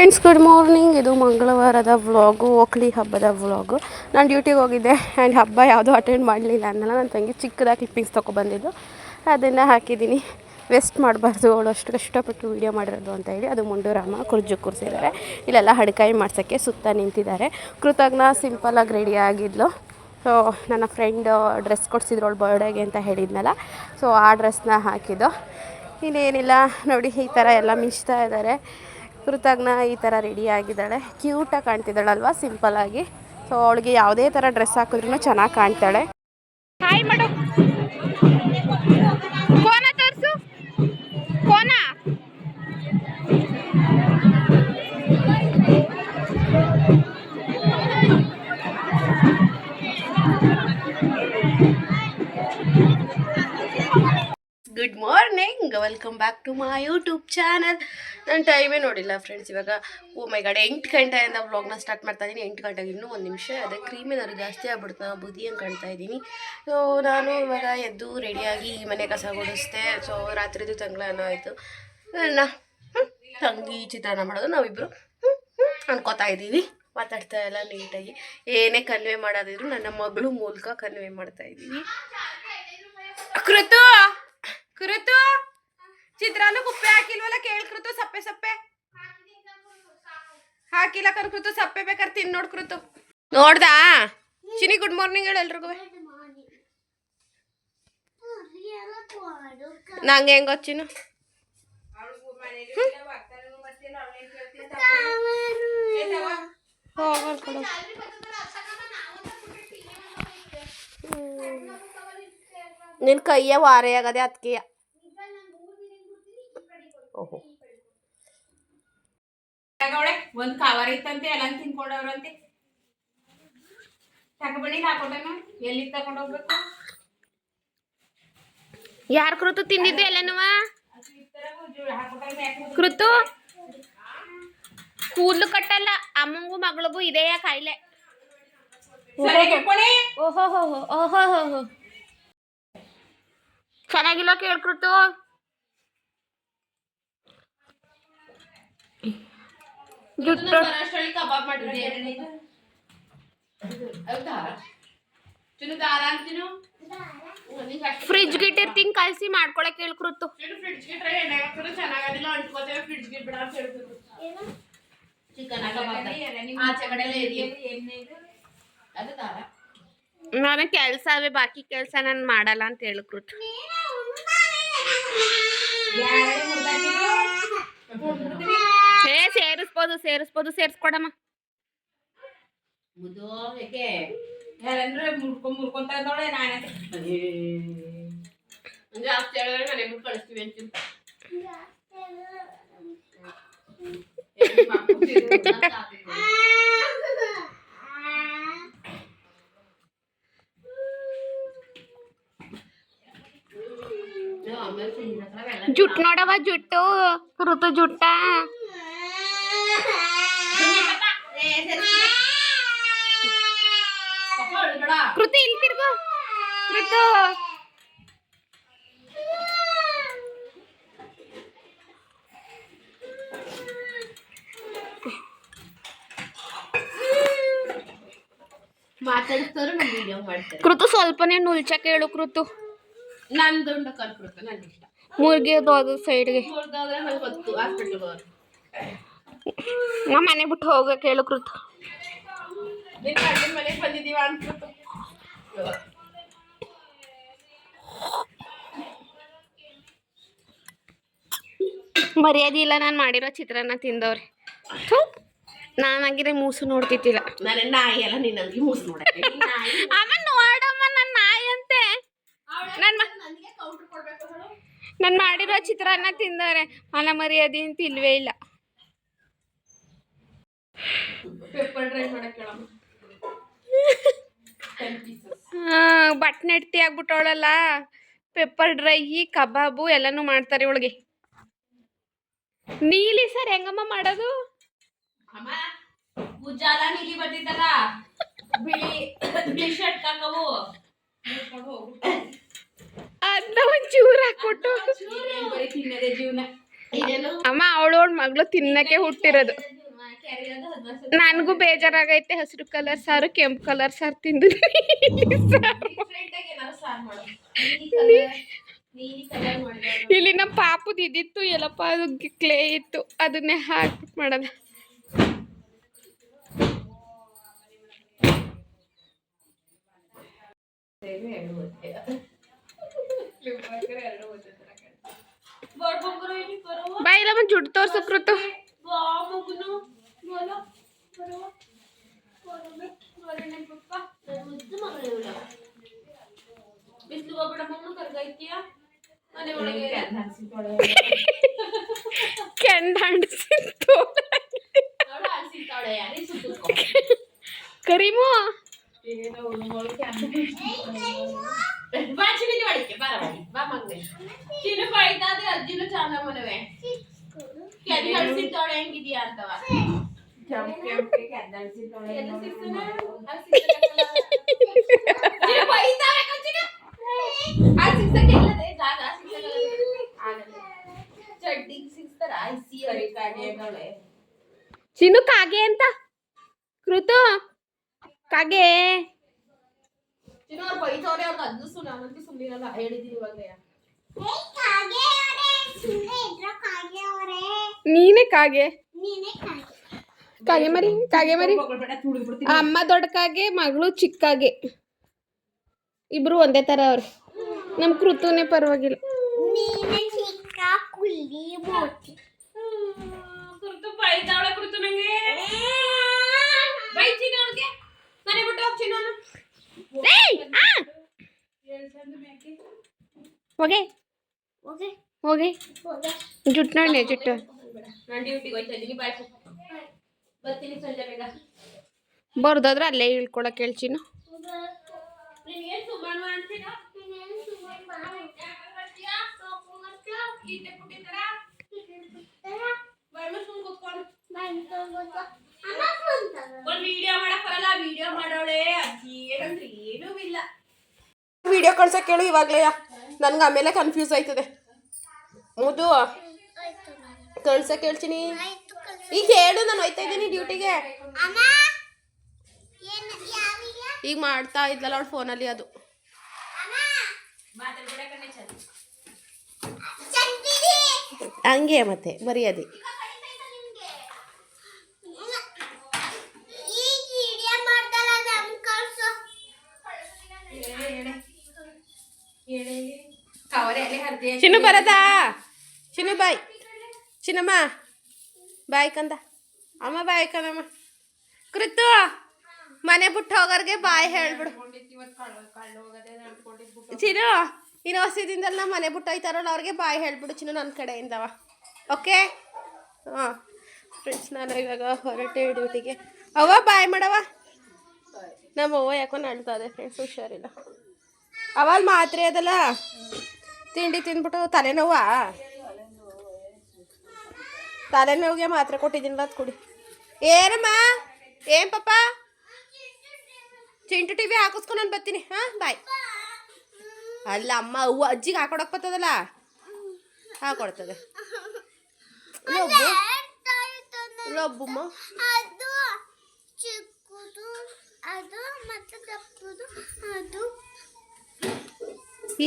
Friends, good morning. ಇದು ಮಂಗಳವಾರದ vlog, ಓಕ್ಳಿ ಹಬ್ಬದ vlog. ನಾನು ಡ್ಯೂಟಿಗೆ ಹೋಗಿದ್ದೆ ಆ್ಯಂಡ್ ಹಬ್ಬ ಯಾವುದೂ ಅಟೆಂಡ್ ಮಾಡಲಿಲ್ಲ ಅನ್ನಲ್ಲ. ನನ್ನ ತಂಗಿ ಚಿಕ್ಕದಾಗಿ ಕ್ಲಿಪ್ಪಿಂಗ್ಸ್ ತೊಗೊಬಂದಿದ್ದು, ಅದನ್ನು ಹಾಕಿದ್ದೀನಿ. ವೇಸ್ಟ್ ಮಾಡಬಾರ್ದು, ಅವಳು ಅಷ್ಟು ಕಷ್ಟಪಟ್ಟು ವೀಡಿಯೋ ಮಾಡಿರೋದು ಅಂತ ಹೇಳಿ. ಅದು ಮುಂಡೂರಾಮ ಕುರ್ಜು ಕೂರಿಸಿದ್ದಾರೆ. ಇಲ್ಲೆಲ್ಲ ಹಡ್ಕಾಯಿ ಮಾಡ್ಸೋಕ್ಕೆ ಸುತ್ತ ನಿಂತಿದ್ದಾರೆ. ಕೃತಜ್ಞ ಸಿಂಪಲಾಗಿ ರೆಡಿ ಆಗಿದ್ಲು. ಸೊ ನನ್ನ ಫ್ರೆಂಡ್ ಡ್ರೆಸ್ ಕೊಡಿಸಿದ್ರು ಅವಳು ಬರ್ಡೇಗೆ ಅಂತ ಹೇಳಿದ್ನಲ್ಲ, ಸೊ ಆ ಡ್ರೆಸ್ನ ಹಾಕಿದ್ದು. ಇನ್ನೇನಿಲ್ಲ ನೋಡಿ, ಈ ಥರ ಎಲ್ಲ ಮಿಂಚ್ತಾ ಇದ್ದಾರೆ. ಕೃತಜ್ಞ ಈ ಥರ ರೆಡಿ ಆಗಿದ್ದಾಳೆ, ಕ್ಯೂಟಾಗಿ ಕಾಣ್ತಿದ್ದಾಳಲ್ವ ಸಿಂಪಲ್ಲಾಗಿ. ಸೊ ಅವಳಿಗೆ ಯಾವುದೇ ಥರ ಡ್ರೆಸ್ ಹಾಕಿದ್ರೂ ಚೆನ್ನಾಗಿ ಕಾಣ್ತಾಳೆ. ಹಾಯ್ ಮಾಡು, ಕೋನ ತೋರಿಸು, ಕೋನ. Good morning, welcome back to my YouTube channel. ನಾನು ಟೈಮೇ ನೋಡಿಲ್ಲ ಫ್ರೆಂಡ್ಸ್. ಇವಾಗ ಓ ಮೈ ಗಾಡ್ 8 ಗಂಟೆಯಿಂದ ವ್ಲಾಗ್ನ ಸ್ಟಾರ್ಟ್ ಮಾಡ್ತಾ ಇದ್ದೀನಿ. 8 ಗಂಟೆಗೆ ಇನ್ನೂ 1 ನಿಮಿಷ ಅದೇ. ಕ್ರೀಮೇನಾದ್ರು ಜಾಸ್ತಿ ಆಗ್ಬಿಡ್ತಾ ಬುದ್ಧಿ ಅಂತ ಕಾಣ್ತಾ ಇದ್ದೀನಿ. ಸೊ ನಾನು ಇವಾಗ ಎದ್ದು ರೆಡಿಯಾಗಿ ಈ ಮನೆ ಕಸ ಗುಡಿಸ್ದೆ. ಸೊ ರಾತ್ರಿದು ತಂಗ್ಳಾನ ಆಯಿತು. ನನ್ನ ತಂಗಿ ಚಿತ್ರಾನ್ನ ಮಾಡೋದು, ನಾವಿಬ್ಬರು ಅನ್ಕೋತಾ ಇದ್ದೀವಿ. ಮಾತಾಡ್ತಾ ಇಲ್ಲ ನೀಟಾಗಿ. ಏನೇ ಕನ್ವೆ ಮಾಡೋದಿದ್ರು ನನ್ನ ಮಗಳು ಮೂಲಕ ಕನ್ವೆ ಮಾಡ್ತಾ ಇದ್ದೀವಿ. ಕೃತು ಚಿತ್ರಾನ್ನ ಕುಪ್ಪೆ ಹಾಕಿಲ್ವಲ್ಲ, ಕೇಳ್ಕೃತು. ಸಪ್ಪೆ ಸಪ್ಪೆ ಹಾಕಿಲ್ಲ ಕೃತು, ಸಪ್ಪೆ ಬೇಕಾದ್ರೆ ತಿನ್ ನೋಡ್ ಕೃತು. ನೋಡ್ದಾ ಚಿನಿ? ಗುಡ್ ಮಾರ್ನಿಂಗ್ ಹೇಳು ಎಲ್ರಿಗೂ. ನಂಗೆ ಹೆಂಗ್ ಗೊತ್ತಿನು? ನಿನ್ ಕೈಯ ವಾರೆ ಆಗದೆ ಅದಕ್ಕೆ. ಓಹೋ, ಒಂದ್ ಕವರ್ ಇತ್ತಂತೆ, ಎಲ್ಲ ತಿನ್ಕೊಂಡವ್ರಂತೆ. ತಗೊಬನ್ನಿ, ಹಾಕೊಂಡೇನು ಎಲ್ಲಿ ತಗೊಂಡ್ ಹೋಗ್ಬೇಕು? ಯಾರು ಕೃತು ತಿಂದಿದ್ದು ಎಲ್ಲನೂ? ಕೃತು ಕೂದಲು ಕಟ್ಟಲ್ಲ, ಅಮ್ಮಂಗೂ ಮಗಳಿಗೂ ಇದೆಯಾ ಕಾಯಿಲೆ? ಓಹೋ ಹೋ ಓಹೋ ಹೋ, ಚೆನ್ನಾಗಿಲ್ಲ ಕೇಳ್ಕೃತು. ಜುಟ್ಟು ಕಬಾಬ್ ಮಾಡಿದ್ದೆ. ಫ್ರಿಜ್ ಗಿಟ್ ಇರ್ತೀನಿ ಕಲ್ಸಿ ಮಾಡ್ಕೊಳಕ್ ಹೇಳ್ಕೃತು. ಚೆನ್ನಾಗದಿಲ್ಲ ಅಂಟ್ಕೋತೇವೆ. ಫ್ರಿಡ್ಜ್ ಗಿಟ್ ಬಿಡ ಅಂತ ಹೇಳ್ಬೇಕು. ಚಿಕನ್ ಆಚೆ ಕಡೆ ಅದು ದಾರ. ನನಗೆ ಕೆಲಸ ಅವೇ, ಬಾಕಿ ಕೆಲಸ ನಾನು ಮಾಡಲ್ಲ ಅಂತ ಹೇಳ್ಕೃತು. ಸೇರಿಸ್ಬೋದು ಸೇರಿಸ್ಬೋದು, ಸೇರಿಸ್ಕೊಡಮ್ಮ. ಮುದ್ದು ಯಾಕೆ ಯಾರಂದ್ರೆ ಮುರ್ಕೊಂತ ಇದ್ದವಳೆ. ನಾನೇ ಜಾಸ್ತಿ ಹೇಳಿದ್ರೆ ಮನೆ ಬಿಟ್ಟು ಕಳಿಸ್ತೀವಿ ಅಂತೀನಿ. ಜುಟ್ಟು ನೋಡವ, ಜುಟ್ಟು ಋತು ಜುಟ್ಟ. ಕೃತಿ ಇಲ್ಲಿ ತಿರ್ಗು. ಕೃತು ಮಾತಾಡಿಸ್ತಾರೆ, ನಾನು ವಿಡಿಯೋ ಮಾಡ್ತಾರೆ. ಕೃತು ಸ್ವಲ್ಪನೇ ನುಲ್ಚಕ್ಕೆ ಹೇಳು ಕೃತು. ನಾನು ದುಂಡ ಕಲ್ಕೃತ, ನನಗೆ ಇಷ್ಟ. ಮುರ್ಗಿದು ಅದು ಸೈಡ್ಗೆ. ಮುರ್ಗಾದ್ರೆ ನನಗೆ ಗೊತ್ತು, ಹಾಸ್ಪಿಟ್ಲ್ಗೆ ಹೋಗೋರು. ನಮ್ಮ ಮನೆ ಬಿಟ್ಟು ಹೋಗಕ್ಕೆ ಹೇಳು ಕೃತು. ನಿನ್ನ ಗಂಡನ ಮನೆಗೆ ಬಂದಿದ್ದೀವ ಅನ್ಸುತ್ತೆ. ಮರ್ಯಾದೆ ಇಲ್ಲ ನಾನು ಮಾಡಿರೋ ಚಿತ್ರಾನ್ನ ತಿಂದವ್ರೆ. ನಾನಾಗಿದ್ರೆ ಮೂಸು ನೋಡ್ತಿದ್ದಿಲ್ಲ. ನನ್ನ ನಾಯಿ ಎಲ್ಲ ನಿನ್ನಂಗೆ ಮೂಸು ನೋಡಕ್ಕೆ. ಅಮ್ಮ ನೋಡಮ್ಮ, ನನ್ನ ನಾಯಿ ಅಂತೆ. ನಾನು ಮಾಡಿರೋ ಚಿತ್ರಾನ್ನ ತಿಂದವ್ರೆ. ಮನ ಮರ್ಯಾದೆ ಅಂತ ಇಲ್ವೇ ಇಲ್ಲ. ಪೆಪ್ಪರ್ ಡ್ರೈ ಮಾಡಕ್ಕೆ ಹೇಳಮ್ಮ. ಬಟ್ನೆಟ್ಟಿ ಆಗ್ಬಿಟ್ಟವಳಲ್ಲ. ಪೆಪ್ಪರ್ ಡ್ರೈ, ಕಬಾಬು ಎಲ್ಲನೂ ಮಾಡ್ತಾರೆ ಇವಳಿಗೆ. ನೀಲಿ ಸರ್ ಹೆಂಗಮ್ಮ ಮಾಡೋದು? ಅಮ್ಮ ಉಜ್ಜಾಲ ನೀಲಿ ಬರ್ತಿದ್ದಲ್ಲ, ಬಿಳಿ ಶರ್ಟ್ ಕಾಕವು ಅದನ್ನ ಒಂಚೂರು ಹಾಕ್ಬಿಟ್ಟು. ಜೀವನ ಅಮ್ಮ ಅವಳು ಮಗಳು ತಿನ್ನಕ್ಕೆ ಹುಟ್ಟಿರೋದು. ನನಗೂ ಬೇಜಾರಾಗೈತೆ ಹಸಿರು ಕಲರ್ ಸಾರು ಕೆಂಪು ಕಲರ್ ಸಾರು ತಿಂದು ಇಲ್ಲಿ ನಮ್ಮ ಪಾಪುದು ಇದಿತ್ತು ಎಲ್ಲಪ್ಪ ಅದು ಕ್ಲೇ ಇತ್ತು ಅದನ್ನೇ ಹಾಕ್ಬಿಟ್ಟು ಮಾಡೋದು. ಬಾಯಿಲ್ಲ ಜುಟ್ಟು ತೋರ್ಸು ಕೃತು. ಕರೀಮು ಹೆಂಗಿದ್ಯಾ ಅಂತವ ಚಿನ್ನು ಕಾಗೆ ಅಂತ ಕೃತು ಕಾಗೆ ಬೈತವ್ರೆ ಅವ್ರಿಗೆ ಅದು ಸುಮ್ಮನೆ ಸುಮ್ಮನಿರಲ್ಲ ಹೇಳಿದೀನಿ ಇವಾಗ. ನೀನೇ ಕಾಗೆ ಕಾಗೆ ಮರಿ ಕಾಗೆ ಮರಿ. ಅಮ್ಮ ದೊಡ್ಡ ಕಾಗೆ ಮಗಳು ಚಿಕ್ಕಾಗೆ ಇಬ್ರು ಒಂದೇ ತರ ಅವ್ರೆ. ನಮ್ ಕೃತುನೇ ಪರವಾಗಿಲ್ಲ. ಕುರ್ತು ಬೈತಾವಳೆ ಕುರ್ತು ನಂಗೆ ಬೈತೀನಿ ಅವ್ರಿಗೆ ಮನೆ ಬಿಟ್ಟು ಹೋಗ್ತೀನಿ ನಾನು. ಹೋಗೆ ಹೋಗೆ ಜುಟ್ಟು ನೋಡಿ ಜುಟ್ಟು. ನಾನು ಡ್ಯೂಟಿಗೆ ಹೋಯ್ತಾ ಇದ್ದೀನಿ. ಬಾಯ್ ಬರ್ತೀನಿ ಸಂಜೆ ಬೇಗ. ಬರ್ದಾದ್ರೆ ಅಲ್ಲೇ ಇಳ್ಕೊಳಕ್ ಹೇಳ್ಚಿನು. ನೀನೇನು ಸುಮ್ಮನೆ ಅಂತೀರಾ ವಿಡಿಯೋ ಮಾಡಕ್ ಬರಲ್ಲ. ವಿಡಿಯೋ ಮಾಡೋಳೆ ಅಜ್ಜಿ ಏನಂದ್ರೆ ಏನೂ ಇಲ್ಲ. ವಿಡಿಯೋ ಕಳ್ಸಕ್ ಕೇಳು ಇವಾಗ್ಲೇ. ನನ್ಗೆ ಆಮೇಲೆ ಕನ್ಫ್ಯೂಸ್ ಆಯ್ತದೆ. ಮುದು ಕಳ್ಸಕ್ ಹೇಳ್ತೀನಿ. ಈಗ ಹೇಳು ನಾನು ಹೋಯ್ತಾ ಇದ್ದೀನಿ ಡ್ಯೂಟಿಗೆ. ಈಗ ಮಾಡ್ತಾ ಇದ್ಲಲ್ಲ ಅವಳು ಫೋನಲ್ಲಿ ಅದು. ಹಂಗೆ ಮತ್ತೆ ಮರ್ಯಾದೆ. ಚಿನ್ನು ಬರದಾ? ಚಿನ್ನು ಬಾಯ್. ಚಿನ್ನಮ್ಮ ಬಾಯ್ ಕಂದ. ಅಮ್ಮ ಬಾಯ್ ಕಂದಮ್ಮ. ಕೃತು ಮನೆ ಬಿಟ್ಟು ಹೋಗೋರ್ಗೆ ಬಾಯ್ ಹೇಳ್ಬಿಡು. ಚಿನ್ನು ಇನ್ನು ಹೊಸದಿಂದಲ್ಲ ಮನೆ ಬಿಟ್ಟು ಹೋಯ್ತಾರಲ್ಲ ಅವ್ರಿಗೆ ಬಾಯ್ ಹೇಳ್ಬಿಡು ಚಿನ್ನು ನನ್ನ ಕಡೆಯಿಂದವ. ಓಕೆ ಹಾಂ ಫ್ರೆಂಡ್ಸ್, ನಾನು ಇವಾಗ ಹೊರಟೆ ಡ್ಯೂಟಿಗೆ. ಅವ್ವ ಬಾಯ್ ಮಾಡವ. ನಮ್ಮ ಅವ್ವ ಯಾಕೋ ನಳ್ತದೆ ಫ್ರೆಂಡ್ಸ್, ಹುಷಾರಿಲ್ಲ. ಅವಲ್ಲಿ ಮಾತ್ರೆ ಅದಲ್ಲ ತಿಂಡಿ ತಿಂದ್ಬಿಟ್ಟು ತಲೆನೋವಾ. ತಲೆನೋವಿಗೆ ಮಾತ್ರೆ ಕೊಟ್ಟಿದ್ದೀನಲ್ಲ ಅದು ಕುಡಿ. ಏನಮ್ಮ ಏನು ಪಾಪ? ಚಿಂಟು ಟಿವಿ ಹಾಕಿಸ್ಕೊಂಡು ನಾನು ಬರ್ತೀನಿ. ಹಾಂ ಬಾಯ್. ಅಲ್ಲ ಅಮ್ಮ ಅವ್ವ ಅಜ್ಜಿಗೆ ಹಾಕೊಡಕ್ ಬರ್ತದಲ್ಲ ಹಾಕೊಡ್ತದೆ. ಲಬ್ಬಮ್ಮ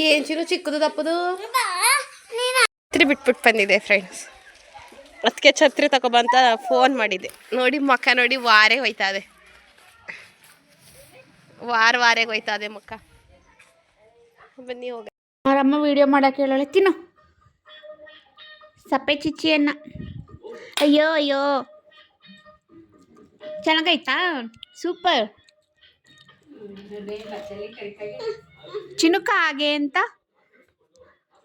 ಏನು ಚಿನ್ನು ಚಿಕ್ಕದು ದಪ್ಪದು ಛತ್ರಿ ಬಿಟ್ಬಿಟ್ಟು ಬಂದಿದೆ ಫ್ರೆಂಡ್ಸ್. ಅದಕ್ಕೆ ಛತ್ರಿ ತಗೊಬಂತ ಫೋನ್ ಮಾಡಿದ್ದೆ. ನೋಡಿ ಮಕ್ಕ ನೋಡಿ ವಾರೇ ಹೋಯ್ತದೆ. ವಾರಗೆ ಹೋಯ್ತದೆ ಮಕ್ಕ. ಬನ್ನಿ ಹೋಗ. ಅವರಮ್ಮ ವಿಡಿಯೋ ಮಾಡಕ್ಕೆ ಹೇಳೋಳೆ. ತಿನ್ನು ಸಪ್ಪೆ ಚಿಚ್ಚಿಯನ್ನ. ಅಯ್ಯೋ ಅಯ್ಯೋ ಚೆನ್ನಾಗೈತಾ? ಸೂಪರ್. ಚಿನುಕ ಹಾಗೆ ಅಂತ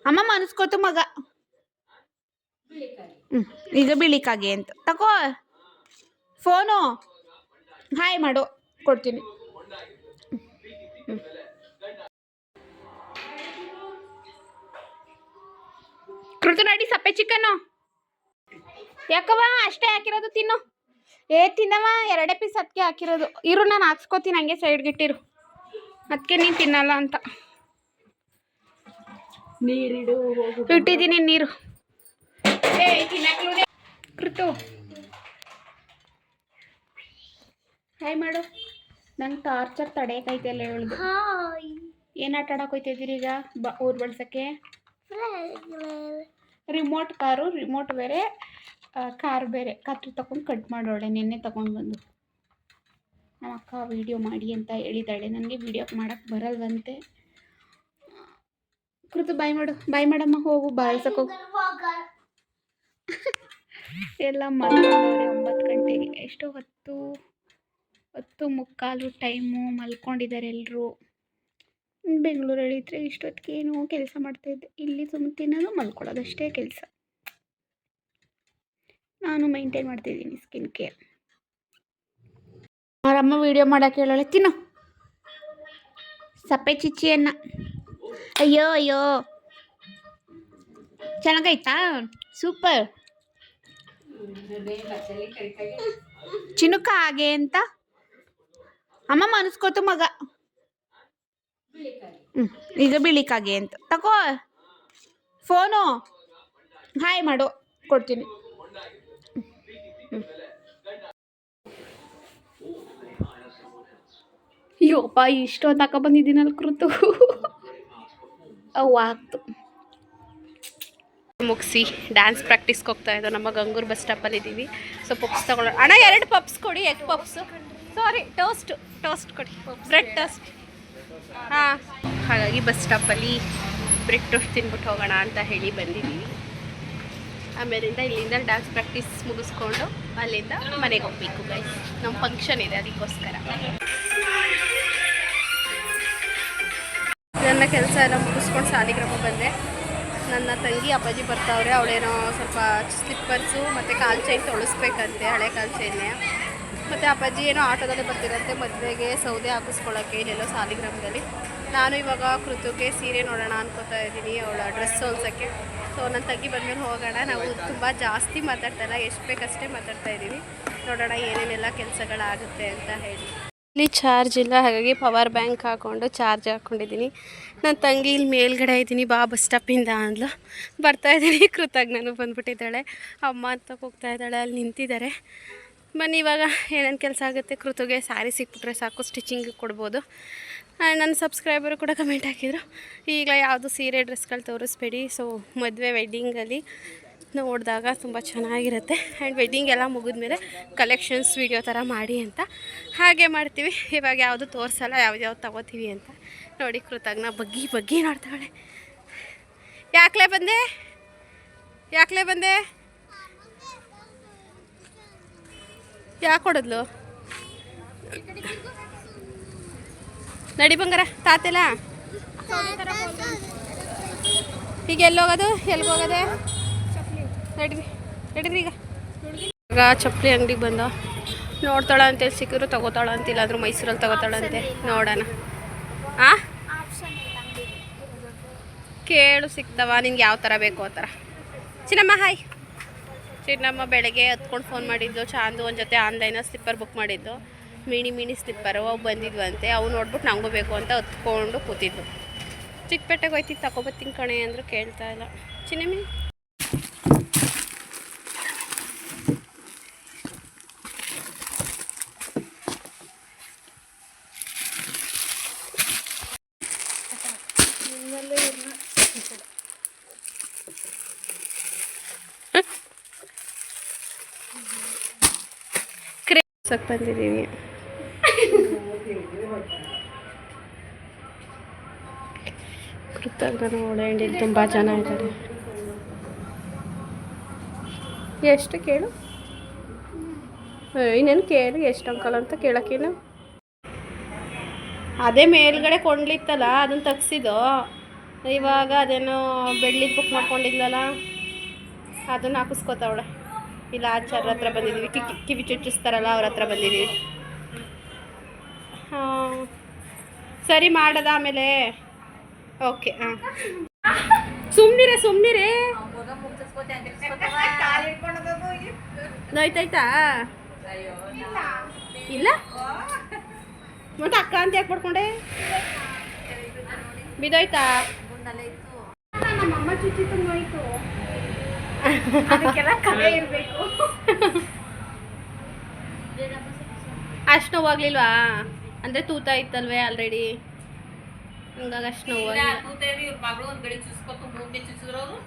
ಅಮ್ಮ ಮನಸ್ಕೋತು ಮಗ. ಈಗ ಬಿಳಿಕಾಗೆ ಅಂತ ತಗೋ ಫೋನು. ಹಾಯ್ ಮಾಡು ಕೊಡ್ತೀನಿ. ಕೃತು ನಡಿ ಸಪ್ಪೆ ಚಿಕನ್ನು. ಯಾಕವ್ವ ಅಷ್ಟೇ ಹಾಕಿರೋದು? ತಿನ್ನು. ತಿನ್ನವ 2 ಪೀಸ್ ಅದಕ್ಕೆ ಹಾಕಿರೋದು. ಇರು ನಾನು ಹಾಕ್ಸ್ಕೊತೀನಿ ಹಂಗೆ ಸೈಡ್ಗಿಟ್ಟಿರು. ಅದಕ್ಕೆ ನೀನು ತಿನ್ನಲ್ಲ ಅಂತ ನೀರಿಡು ಇಟ್ಟಿದ್ದೀನಿ ನೀರು. ಕೃತು ಹಾಯ್ ಮಾಡು. ನಂಗೆ ಟಾರ್ಚರ್ ತಡೆಯೋಕೈತೆಲ್ಲ ಹೇಳ್ದು. ಏನು ಆಟ ಆಡಕ್ಕೆ ಹೋಗ್ತಿದ್ದೀರಿ ಈಗ ಊರು ಬಳಸೋಕ್ಕೆ? ರಿಮೋಟ್ ಕಾರು, ರಿಮೋಟ್ ಬೇರೆ, ಕಾರ್ ಬೇರೆ. ಕತ್ರಿ ತಗೊಂಡು ಕಟ್ ಮಾಡೋಳೆ ನಿನ್ನೆ ತಗೊಂಡು ಬಂದು. ನಮ್ಮ ಅಕ್ಕ ವೀಡಿಯೋ ಮಾಡಿ ಅಂತ ಹೇಳಿದ್ದಾಳೆ. ನನಗೆ ವೀಡಿಯೋ ಮಾಡೋಕ್ಕೆ ಬರಲ್ವಂತೆ. ಕೃತು ಬಾಯ್ ಮಾಡು. ಬಾಯ್ ಮಾಡಮ್ಮ. ಹೋಗು ಬಾಳ್ಸಕ್ಕೆ ಹೋಗು. ಎಲ್ಲ ಮಲ್ಕೊಂಡವ್ರೆ 9 ಗಂಟೆಗೆ. ಎಷ್ಟು 10:15 ಟೈಮು. ಮಲ್ಕೊಂಡಿದ್ದಾರೆ ಎಲ್ಲರೂ. ಬೆಂಗಳೂರಲ್ಲಿ ಇದ್ದರೆ ಇಷ್ಟೊತ್ತಿಗೆ ಏನೋ ಕೆಲಸ ಮಾಡ್ತಾಯಿದ್ದೆ. ಇಲ್ಲಿ ಸುಮ್ಮನೆ ತಿನ್ನೋದು ಮಲ್ಕೊಳ್ಳೋದು ಅಷ್ಟೇ ಕೆಲಸ. ನಾನು ಮೈಂಟೈನ್ ಮಾಡ್ತಿದ್ದೀನಿ ಸ್ಕಿನ್ ಕೇರ್. ಅವರಮ್ಮ ವೀಡಿಯೋ ಮಾಡೋಕ್ಕೆ ಹೇಳೋಳೆ, ತಿನ್ನು ಸಪ್ಪೆ ಚಿಚ್ಚಿಯನ್ನ. ಅಯ್ಯೋ ಅಯ್ಯೋ, ಚೆನ್ನಾಗೈತಾ? ಸೂಪರ್. ಚಿನುಕ ಹಾಗೆ ಅಂತ ಅಮ್ಮ ಮನಸ್ಕೋತು ಮಗ. ಈಗ ಬೀಳಿಕಾಗೆ ಅಂತ ತಗೋ ಫೋನು. ಹಾಯ್ ಮಾಡು, ಕೊಡ್ತೀನಿ. ಅಯ್ಯೋಪ್ಪ, ಇಷ್ಟೊತ್ತು ತಕ ಬಂದಿದ್ದೀನಲ್ಲ ಕೃತು. ಅವು ಆಗ್ತು. ಮುಗಿಸಿ ಡ್ಯಾನ್ಸ್ ಪ್ರಾಕ್ಟೀಸ್ಗೆ ಹೋಗ್ತಾ ಇದ್ದೋ. ನಮ್ಮ ಗಂಗೂರು ಬಸ್ ಸ್ಟಾಪಲ್ಲಿ ಇದ್ದೀವಿ. ಸೊ ಪಪ್ಸ್ ತಗೊಳ್ಳೋ. ಅಣ್ಣ 2 ಪಪ್ಸ್ ಕೊಡಿ. ಎಗ್ ಪಪ್ಸು, ಸಾರಿ ಟೋಸ್ಟ್ ಕೊಡಿ, ಬ್ರೆಡ್ ಟೋಸ್ಟ್. ಹಾಂ, ಹಾಗಾಗಿ ಬಸ್ ಸ್ಟಾಪಲ್ಲಿ ಬ್ರೆಡ್ ಟೋಸ್ಟ್ ತಿನ್ಬಿಟ್ಟು ಹೋಗೋಣ ಅಂತ ಹೇಳಿ ಬಂದಿದ್ದೀವಿ. ಆಮೇಲಿಂದ ಇಲ್ಲಿಂದ ಡ್ಯಾನ್ಸ್ ಪ್ರಾಕ್ಟೀಸ್ ಮುಗಿಸ್ಕೊಂಡು ಅಲ್ಲಿಂದ ಮನೆಗೆ ಹೋಗ್ಬೇಕು ಗೈಸ್. ನಮ್ಮ ಫಂಕ್ಷನ್ ಇದೆ, ಅದಕ್ಕೋಸ್ಕರ. ನನ್ನ ಕೆಲಸ ಎಲ್ಲ ಮುಗಿಸ್ಕೊಂಡು ಸಾಲಿಗ್ರಾಮ ಬಂದೆ. ನನ್ನ ತಂಗಿ ಅಪ್ಪಾಜಿ ಬರ್ತಾವ್ರೆ. ಅವಳೇನೋ ಸ್ವಲ್ಪ ಸ್ಲಿಪ್ಪರ್ಸು ಮತ್ತು ಕಾಲು ಚೈನ್ ತೊಳಸ್ಬೇಕಂತೆ, ಹಳೆ ಕಾಲು ಚೈನ್ನೇ. ಮತ್ತು ಅಪ್ಪಾಜಿ ಏನೋ ಆಟೋದಲ್ಲೇ ಬರ್ತಿರಂತೆ ಮದುವೆಗೆ ಸೌದೆ ಹಾಕಿಸ್ಕೊಳ್ಳೋಕ್ಕೆ ಇಲ್ಲೆಲ್ಲೋ ಸಾಲಿಗ್ರಾಮದಲ್ಲಿ. ನಾನು ಇವಾಗ ಕೃತುಗೆ ಸೀರೆ ನೋಡೋಣ ಅನ್ಕೋತಾ ಇದ್ದೀನಿ, ಅವಳ ಡ್ರೆಸ್ ಹೊಲ್ಸೋಕ್ಕೆ. ಸೊ ನನ್ನ ತಂಗಿ ಬಂದಮೇಲೆ ಹೋಗೋಣ. ನಾವು ತುಂಬ ಜಾಸ್ತಿ ಮಾತಾಡ್ತಾಯಿಲ್ಲ, ಎಷ್ಟು ಬೇಕಷ್ಟೇ ಮಾತಾಡ್ತಾ ಇದ್ದೀವಿ. ನೋಡೋಣ ಏನೇನೆಲ್ಲ ಕೆಲಸಗಳಾಗುತ್ತೆ ಅಂತ ಹೇಳಿ. ಇಲ್ಲಿ ಚಾರ್ಜ್ ಇಲ್ಲ, ಹಾಗಾಗಿ ಪವರ್ ಬ್ಯಾಂಕ್ ಹಾಕ್ಕೊಂಡು ಚಾರ್ಜ್ ಹಾಕ್ಕೊಂಡಿದ್ದೀನಿ. ನನ್ನ ತಂಗಿ ಇಲ್ಲಿ ಮೇಲ್ಗಡೆ ಇದ್ದೀನಿ, ಬಾ ಬಸ್ ಸ್ಟಾಪಿಂದ ಅಂದ್ಲು. ಬರ್ತಾಯಿದ್ದೀನಿ. ಕೃತಾಗ ನಾನು ಬಂದುಬಿಟ್ಟಿದ್ದಾಳೆ. ಅಮ್ಮ ಅಂತ ಹೋಗ್ತಾ ಇದ್ದಾಳೆ, ಅಲ್ಲಿ ನಿಂತಿದ್ದಾರೆ. ಬನ್ನಿ ಇವಾಗ ಏನೇನು ಕೆಲಸ ಆಗುತ್ತೆ. ಕೃತುಗೆ ಸ್ಯಾರಿ ಸಿಕ್ಬಿಟ್ರೆ ಸಾಕು, ಸ್ಟಿಚಿಂಗ್ ಕೊಡ್ಬೋದು. ನನ್ನ ಸಬ್ಸ್ಕ್ರೈಬರು ಕೂಡ ಕಮೆಂಟ್ ಹಾಕಿದರು, ಈಗ ಯಾವುದು ಸೀರೆ ಡ್ರೆಸ್ಗಳು ತೋರಿಸ್ಬೇಡಿ. ಸೊ ಮದುವೆ ವೆಡ್ಡಿಂಗಲ್ಲಿ ನೋಡಿದಾಗ ತುಂಬ ಚೆನ್ನಾಗಿರುತ್ತೆ. ಆ್ಯಂಡ್ ವೆಡ್ಡಿಂಗ್ ಎಲ್ಲ ಮುಗಿದ್ಮೇಲೆ ಕಲೆಕ್ಷನ್ಸ್ ವೀಡಿಯೋ ಥರ ಮಾಡಿ ಅಂತ ಹಾಗೆ ಮಾಡ್ತೀವಿ. ಇವಾಗ ಯಾವುದು ತೋರಿಸಲ್ಲ, ಯಾವ್ದು ತಗೋತೀವಿ ಅಂತ. ನೋಡಿ ಕೃತಜ್ಞ ಬಗ್ಗಿ ನೋಡ್ತಾಳೆ. ಯಾಕಲೇ ಬಂದೆ ಯಾಕೆ ಹೊಡೆದ್ಲು? ನಡಿ ಬಂಗಾರ, ತಾತೆಲ್ಲ ಈಗ ಎಲ್ಲೋಗೋದು, ಎಲ್ಲಿಗೋಗೋದೆ? ನಡೀರಿ ಈಗ ಚಪ್ಪಲಿ ಅಂಗಡಿಗೆ ಬಂದ. ನೋಡ್ತಾಳ ಅಂತೇಳಿ ಸಿಕ್ಕಿದ್ರು ತಗೋತಾಳ ಅಂತಿಲ್ಲ, ಆದರೂ ಮೈಸೂರಲ್ಲಿ ತಗೋತಾಳಂತೆ. ನೋಡೋಣ. ಕೇಳು ಸಿಗ್ತಾವ ನಿನ್ಗೆ ಯಾವ ಥರ ಬೇಕು ಆ ಥರ. ಚಿನ್ನಮ್ಮ ಹಾಯ್. ಚಿನ್ನಮ್ಮ ಬೆಳಗ್ಗೆ ಹತ್ಕೊಂಡು ಫೋನ್ ಮಾಡಿದ್ದು. ಚಾಂದು ಒಂದು ಜೊತೆ ಆನ್ಲೈನಲ್ಲಿ ಸ್ಲಿಪ್ಪರ್ ಬುಕ್ ಮಾಡಿದ್ದು, ಮಿನಿ ಸ್ಲಿಪ್ಪರು. ಅವು ಬಂದಿದ್ವಂತೆ. ಅವು ನೋಡ್ಬಿಟ್ಟು ನನಗೂ ಬೇಕು ಅಂತ ಹತ್ಕೊಂಡು ಕೂತಿದ್ದು. ಚಿಕ್ಕಪೇಟೆಗೆ ಹೋಯ್ತಿದ್ದು ತಗೊಬತ್ತೀನಿ ಕಣೆ ಅಂದರು, ಕೇಳ್ತಾ ಇಲ್ಲ. ಚಿನ್ನಮ್ಮಿ ಬಂದಿದ್ದೀವಿ. ಕೃತಜ್ಞ ಓಡಾಡಿ ತುಂಬ ಜನ ಇದ್ದಾರೆ. ಎಷ್ಟು ಕೇಳು? ಇನ್ನೇನು ಕೇಳು ಎಷ್ಟು ಅಂಕಲ್ ಅಂತ ಕೇಳೋಕ್ಕೇನು. ಅದೇ ಮೇಲ್ಗಡೆ ಕೊಂಡ್ಲಿತ್ತಲ್ಲ, ಅದನ್ನು ತೆಗ್ಸಿದ್ದು. ಇವಾಗ ಅದೇನೋ ಬೆಳ್ಳಿದು ಬುಕ್ ಮಾಡ್ಕೊಂಡಿದ್ಲಲ್ಲ, ಅದನ್ನು ಹಾಕಿಸ್ಕೋತಾವಳೆ. ಇಲ್ಲ ಆಚಾರ್ಯ ಹತ್ರ ಬಂದಿದ್ದೀವಿ, ಕಿವಿ ಚುಚ್ಚಿಸ್ತಾರಲ್ಲ ಅವ್ರ ಹತ್ರ ಬಂದಿದ್ದೀವಿ. ಹಾಂ ಸರಿ, ಮಾಡೋದ ಆಮೇಲೆ? ಓಕೆ. ಹಾಂ ಸುಮ್ಮನಿರೇ ನೋಯ್ತಾಯ್ತಾ? ಇಲ್ಲ ಮತ್ತೆ ಅಕ್ಕ ಅಂತ ಯಾಕೆ ಪಡ್ಕೊಂಡೆ? ಬಿದ್ದೋಯ್ತಾ? ನಮ್ಮಮ್ಮ ಚುಚ್ಚಿತ್ತು, ನೋಯ್ತು. ಅದಕ್ಕೆಲ್ಲ ಕಲೆ ಇರಬೇಕು. ಅಷ್ಟು ನೋವಾಗ್ಲಿಲ್ವಾ? ಅಂದರೆ ತೂತ ಇತ್ತಲ್ವೇ ಆಲ್ರೆಡಿ, ಹಂಗಾಗಿ ಅಷ್ಟು ನೋವಾಗಿಲ್ಲ. ಕೂತೇವಿ, ಇವ್ರ ಮಗಳು ಒಂದು ಗಡಿ ಚುಸ್ಕೊತು ಮೂಗ್ಗೆ ಚುಚ್ಚಿದ್ರು ಅವರು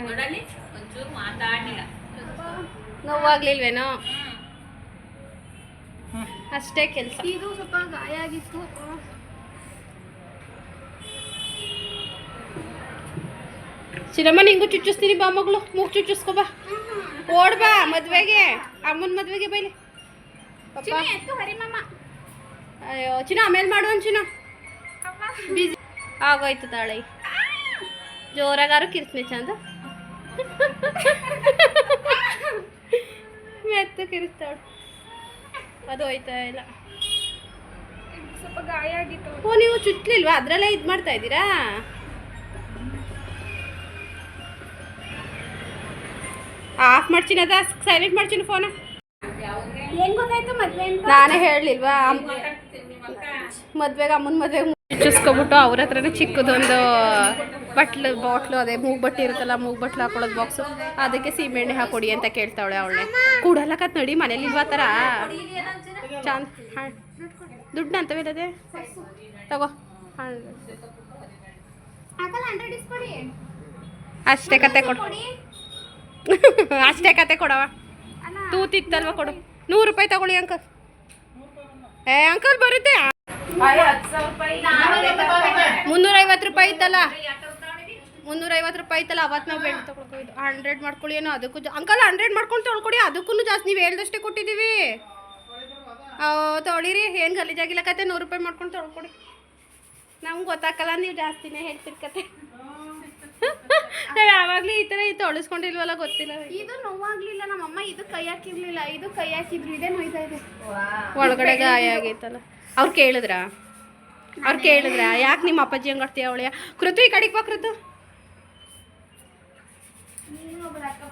ನೋಡಲ್ಲಿ ಒಂಚೂರು ಮಾತಾಡಲಿಲ್ಲ. ನೋವಾಗ್ಲಿಲ್ವೇನೋ? ಅಷ್ಟೇ ಕೆಲಸ. ಇದು ಸ್ವಲ್ಪ ಗಾಯ ಆಗಿತ್ತು. ಚಿನ್ನಮ್ಮ ನಿಂಗೂ ಚುಚ್ಚಿಸ್ತೀನಿ ಬಾ ಮಗಳು, ಮೂಗು ಚುಚ್ಚಿಸ್ಕೊ ಬಾ, ಓಡ್ ಬಾ ಮದ್ವೆಗೆ, ಅಮ್ಮನ ಮದ್ವೆಗೆ ಬೈಲಿ. ಅಯ್ಯೋ ಚಿನ್ನ ಆಮೇಲೆ ಮಾಡು ಚಿನ್ನ, ಬಿಸಿ ಆಗೋಯ್ತು ತಾಳೆ. ಜೋರಾಗಾರು ಕಿರ್ಸ್ನಿ ಚಂದ ಮೆತ್ತ ಕಿರಿಸ್ತಾಳು, ಅದು ಹೋಯ್ತಾ ಇಲ್ಲ. ಸ್ವಲ್ಪ ಗಾಯ ಆಗಿತ್ತು. ಓ ನೀವು ಚುಚ್ಲಿಲ್ವಾ? ಅದ್ರಲ್ಲೇ ಇದು ಮಾಡ್ತಾ ಇದ್ದೀರಾ? ಆಫ್ ಮಾಡ್ತೀನಿ, ಅದ ಸೈಲೆಂಟ್ ಮಾಡ್ತೀನಿ ಫೋನ. ಏನ್ ಗೊತ್ತಾಯ್ತು ಮದ್ವೆ ಅಂತ? ನಾನೇ ಹೇಳಲಿಲ್ವಾ ಮದ್ವೆಗೆ, ಅಮ್ಮನ ಮದ್ವೆಗೆ ಚುಚ್ಚಿಸ್ಕೊಬಿಟ್ಟು ಅವ್ರ ಹತ್ರನೇ ಚಿಕ್ಕದೊಂದು ಬಾಟ್ಲು ಅದೇ ಮೂಗು ಬಟ್ಟೆ ಇರುತ್ತಲ್ಲ, ಮೂಗು ಬಟ್ಲು ಹಾಕೊಳ್ಳೋದು ಬಾಕ್ಸು, ಅದಕ್ಕೆ ಸೀಮೆಣ್ಣೆ ಹಾಕೊಡಿ ಅಂತ ಕೇಳ್ತಾವಳೆ ಅವಳೆ. ಕೂಡಲಕತ್ ನಡಿ, ಮನೇಲಿ ಇಲ್ವಾ ಥರ ಚಂದ. ಹಾಂ ದುಡ್ಡು ಅಂತವಿಲ್ಲದೆ ತಗೋ. ಅಷ್ಟೇ ಕತೆ ಕೊಡು, ಅಷ್ಟೇ ಕತೆ ಕೊಡವ. ತೂತಿತ್ತಲ್ವ ಕೊಡು. 100 ರೂಪಾಯಿ ತಗೊಳ್ಳಿ ಅಂಕಲ್. ಅಂಕಲ್ ಬರುತ್ತೆ. 350 ರೂಪಾಯಿ ಇತ್ತಲ್ಲ, 350 ರೂಪಾಯಿ ಇತ್ತಲ್ಲ ಅವತ್ತು ನಾವು ಬೆಳ್ಳಿ ತಗೊಳ್ಕೊಯ್ದು. 100 ಮಾಡ್ಕೊಳ್ಳಿ ಏನೋ, ಅದಕ್ಕೂ ಅಂಕಲ್ 100 ಮಾಡ್ಕೊಂಡು ತೊಳ್ಕೊಡಿ, ಅದಕ್ಕೂ ಜಾಸ್ತಿ. ನೀವು ಹೇಳ್ದಷ್ಟೇ ಕೊಟ್ಟಿದ್ದೀವಿ. ತೊಳಿರಿ, ಏನು ಗಲೀಜಾಗಿಲ್ಲ ಕತೆ. 100 ರೂಪಾಯಿ ಮಾಡ್ಕೊಂಡು ತೊಳ್ಕೊಡಿ. ನಮ್ಗೆ ಗೊತ್ತಾಗಲ್ಲ, ನೀವು ಜಾಸ್ತಿನೇ ಹೇಳ್ತೀರಿ ಕತೆ. ನಾವು ಯಾವಾಗಲೂ ಈ ಥರ ತೊಳಿಸ್ಕೊಂಡಿಲ್ವಲ್ಲ, ಗೊತ್ತಿಲ್ಲ. ಇದು ನೋವಾಗ್ಲಿಲ್ಲ ನಮ್ಮಮ್ಮ, ಇದು ಕೈ ಹಾಕಿರ್ಲಿಲ್ಲ, ಇದು ಕೈ ಹಾಕಿದ್ರು, ಇದೇ ನೋಯ್ತಾ ಇದೆ. ಒಳಗಡೆ ಗಾಯ ಆಗೈತಲ್ಲ. ಅವ್ರು ಕೇಳಿದ್ರಾ? ಯಾಕೆ ನಿಮ್ಮ ಅಪ್ಪಾಜಿ ಹಂಗೆ ಆಡ್ತೀಯ? ಅವಳೆಯ ಕೃತು ಈ ಕಡೆಗೆ ಬಾ. ಕೃತು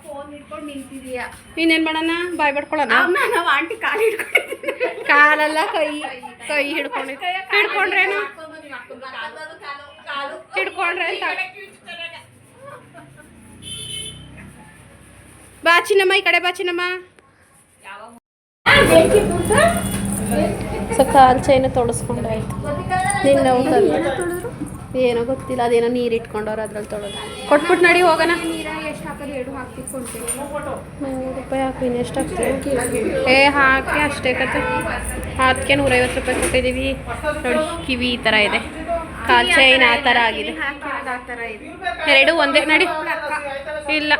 ಫೋನ್ ಹಿಡ್ಕೊಂಡು ನಿಂತಿದೀಯ, ಇನ್ನೇನು ಮಾಡೋಣ? ಬಾಯ್ ಬಡ್ಕೊಳ್ಳೋಣ? ನಾವು ಆಂಟಿ ಕಾಲು ಹಿಡ್ಕೊಂಡಿದ್ದೀವಿ. ಕಾಲಲ್ಲ, ಕೈ ಹಿಡ್ಕೊಂಡ್ರೇನು? ಹಿಡ್ಕೊಂಡ್ರೆ ಅಂತ. ಬಾ ಚಿನ್ನಮ್ಮ, ಈ ಕಡೆ ಬಾ ಚಿನ್ನಮ್ಮ. ಸೊ ಕಾಲು ಚೈನ ತೊಳಸ್ಕೊಂಡಾಯ್ತು. ನಿನ್ನ ಏನೋ ಗೊತ್ತಿಲ್ಲ, ಅದೇನೋ ನೀರು ಇಟ್ಕೊಂಡವ್ರು ಅದ್ರಲ್ಲಿ ತೊಳೆದು ಕೊಟ್ಬಿಟ್ಟು ನಡಿ ಹೋಗೋಣ. ಎಷ್ಟು ಹಾಕೋದು? 2 ಹಾಕ್ತಿಕೊಂಡ್ತೀನಿ. 100 ರೂಪಾಯಿ ಹಾಕಿ ಇನ್ನೆಷ್ಟು ಹಾಕ್ತೀವಿ? ಹಾಕಿ ಅಷ್ಟೇ ಕತೆ. ಅದಕ್ಕೆ 150 ರೂಪಾಯಿ ಕೊಟ್ಟಿದ್ದೀವಿ. ನೋಡಿ ಕಿವಿ ಈ ಥರ ಇದೆ, ಕಾಲು ಚೈನ್ ಆ ಥರ ಆಗಿದೆ. ಎರಡು ಒಂದೇ ನಡಿ. ಇಲ್ಲ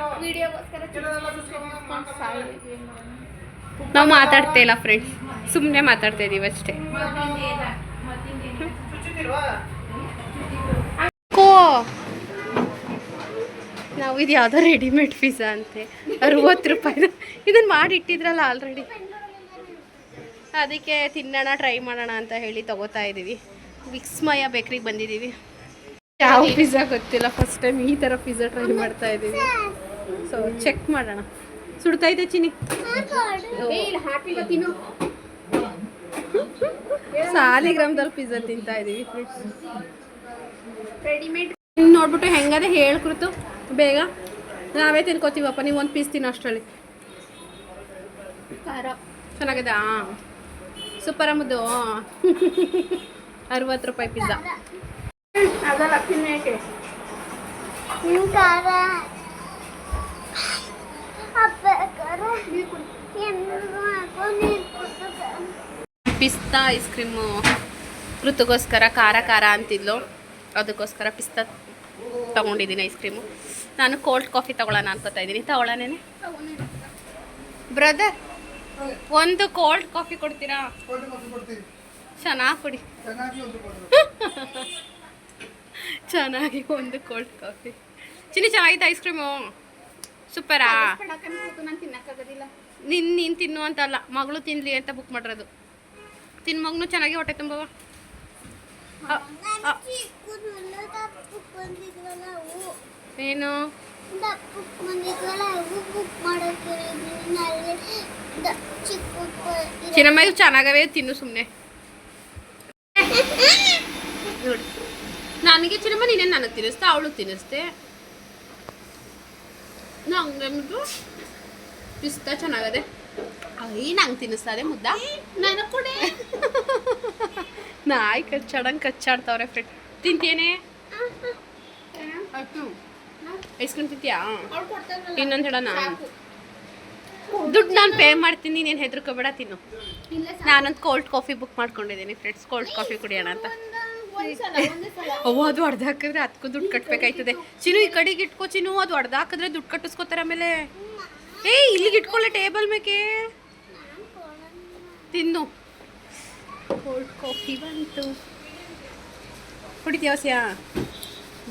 ನಾವು ಮಾತಾಡ್ತಾ ಇಲ್ಲ ಫ್ರೆಂಡ್ಸ್, ಸುಮ್ಮನೆ ಮಾತಾಡ್ತಾ ಇದ್ದೀವಿ ಅಷ್ಟೇ. ನಾವು ಇದು ಯಾವುದೋ ರೆಡಿಮೇಡ್ ಪಿಜ್ಜಾ ಅಂತೆ, 60 ರೂಪಾಯಿ. ಇದನ್ನು ಮಾಡಿಟ್ಟಿದ್ರಲ್ಲ ಆಲ್ರೆಡಿ, ಅದಕ್ಕೆ ತಿನ್ನೋಣ, ಟ್ರೈ ಮಾಡೋಣ ಅಂತ ಹೇಳಿ ತಗೋತಾ ಇದ್ದೀವಿ. ವಿಕ್ಸ್ಮಯ ಬೇಕ್ರಿಗೆ ಬಂದಿದ್ದೀವಿ. ಯಾವ ಪಿಜ್ಜಾ ಗೊತ್ತಿಲ್ಲ, ಫಸ್ಟ್ ಟೈಮ್ ಈ ಥರ ಪಿಜ್ಜಾ ಟ್ರೈ ಮಾಡ್ತಾ ಇದ್ದೀವಿ. ಸೊ ಚೆಕ್ ಮಾಡೋಣ. ಸುಡ್ತಾ ಇದೆ ಚಿನಿ, ಸಾಲಿಗ್ರಾಮದಲ್ಲಿ ಪಿಜ್ಜಾ ತಿಂತಾ ಇದ್ದೀವಿ ಫ್ರೆಂಡ್ಸ್. ರೆಡಿಮೇಡ್ ನೋಡ್ಬಿಟ್ಟು ಹೆಂಗದೆ ಹೇಳ್ಕೊಡ್ತು ಬೇಗ, ನಾವೇ ತಿನ್ಕೋತೀವಪ್ಪ. ನೀವು ಒಂದು ಪೀಸ್ ತಿನ್ನೋ ಅಷ್ಟರಲ್ಲಿ. ಚೆನ್ನಾಗಿದೆ. ಸೂಪರ್ ಅಮ್ಮದು 60 ರೂಪಾಯಿ ಪಿಜ್ಜಾ. ಅದಲ್ಲ ತಿನ್ನಕ್ಕೆ ಪಿಸ್ತಾ ಐಸ್ ಕ್ರೀಮು ಋತುಗೋಸ್ಕರ ಖಾರ ಖಾರ ಅಂತಿದ್ಲು, ಅದಕ್ಕೋಸ್ಕರ ಪಿಸ್ತಾ ತೊಗೊಂಡಿದ್ದೀನಿ ಐಸ್ ಕ್ರೀಮು. ನಾನು ಕೋಲ್ಡ್ ಕಾಫಿ ತೊಗೊಳ್ಳೋಣ ಅನ್ಕೋತಾ ಇದ್ದೀನಿ. ತೊಗೊಳ್ಳೋನೇನೆ ಬ್ರದರ್? ಒಂದು ಕೋಲ್ಡ್ ಕಾಫಿ ಕೊಡ್ತೀರಾ? ಚೆನ್ನಾಗಿ ಕೊಡಿ, ಚೆನ್ನಾಗಿ ಒಂದು ಕೋಲ್ಡ್ ಕಾಫಿ. ಚಿನ್ನಿ ಚೆನ್ನಾಗಿತ್ತು ಐಸ್ ಕ್ರೀಮು, ಸೂಪರಾ? ನಾನು ತಿನ್ನಕ್ಕಾಗೋದಿಲ್ಲ. ನೀನು ತಿನ್ನು ಅಂತಲ್ಲ, ಮಗಳು ತಿನ್ನಲಿ ಅಂತ ಬುಕ್ ಮಾಡಿರೋದು. ತಿನ್ನು ಮಗನು ಚೆನ್ನಾಗಿ ಹೊಟ್ಟೆ ತುಂಬವ. ಏನು ಚಿನ್ನಮ್ಮ ಇವು ಚೆನ್ನಾಗವೇ, ತಿನ್ನು ಸುಮ್ಮನೆ. ನನಗೆ ಚಿನ್ನಮ್ಮ ನೀನೇನು ನನಗೆ ತಿನ್ನಿಸ್ತಾ, ಅವಳು ತಿನ್ನಿಸ್ತೆ. ನಂಗೆ ಪಿಸ್ತಾ ಚೆನ್ನಾಗದೆ. ನಂಗೆ ತಿನ್ನಿಸ್ತಾರೆ ಮುದ್ದ ನಾನು ಕೂಡ ನಾಯಿ ಕಚ್ಚಾಡಂಗೆ ಕಚ್ಚಾಡ್ತಾವ್ರೆ ಫ್ರೆಂಡ್. ತಿಂತೇನೆ ಐಸ್ ಕ್ರೀಮ್ ತಿಂತೀಯಾ? ಇನ್ನೊಂದು ಹೇಳೋಣ, ದುಡ್ಡು ನಾನು ಪೇ ಮಾಡ್ತೀನಿ, ನೀನು ಹೆದರ್ಕೋಬೇಡ, ತಿನ್ನು. ನಾನೊಂದು ಕೋಲ್ಡ್ ಕಾಫಿ ಬುಕ್ ಮಾಡ್ಕೊಂಡಿದ್ದೀನಿ ಫ್ರೆಂಡ್ಸ್, ಕೋಲ್ಡ್ ಕಾಫಿ ಕುಡಿಯೋಣ ಅಂತ. ಅವು ಅದು ಹೊಡೆದು ಹಾಕಿದ್ರೆ ಅದಕ್ಕೂ ದುಡ್ಡು ಕಟ್ಟಬೇಕಾಯ್ತದೆ. ಚಿನ್ನು ಈ ಕಡೆಗೆ ಇಟ್ಕೋ ಚಿನ್ನು, ಅದು ಹೊಡೆದು ಹಾಕಿದ್ರೆ ದುಡ್ಡು ಕಟ್ಟಿಸ್ಕೋತಾರೆ ಆಮೇಲೆ. ಇಲ್ಲಿಗೆ ಇಟ್ಕೊಳ್ಳೆ ಟೇಬಲ್ ಮೇಕೆ. ತಿನ್ನು, ಕೋಲ್ಡ್ ಕಾಫಿ ಬಂತು. ಕುಡಿತೀಯ ಸಿಯಾ?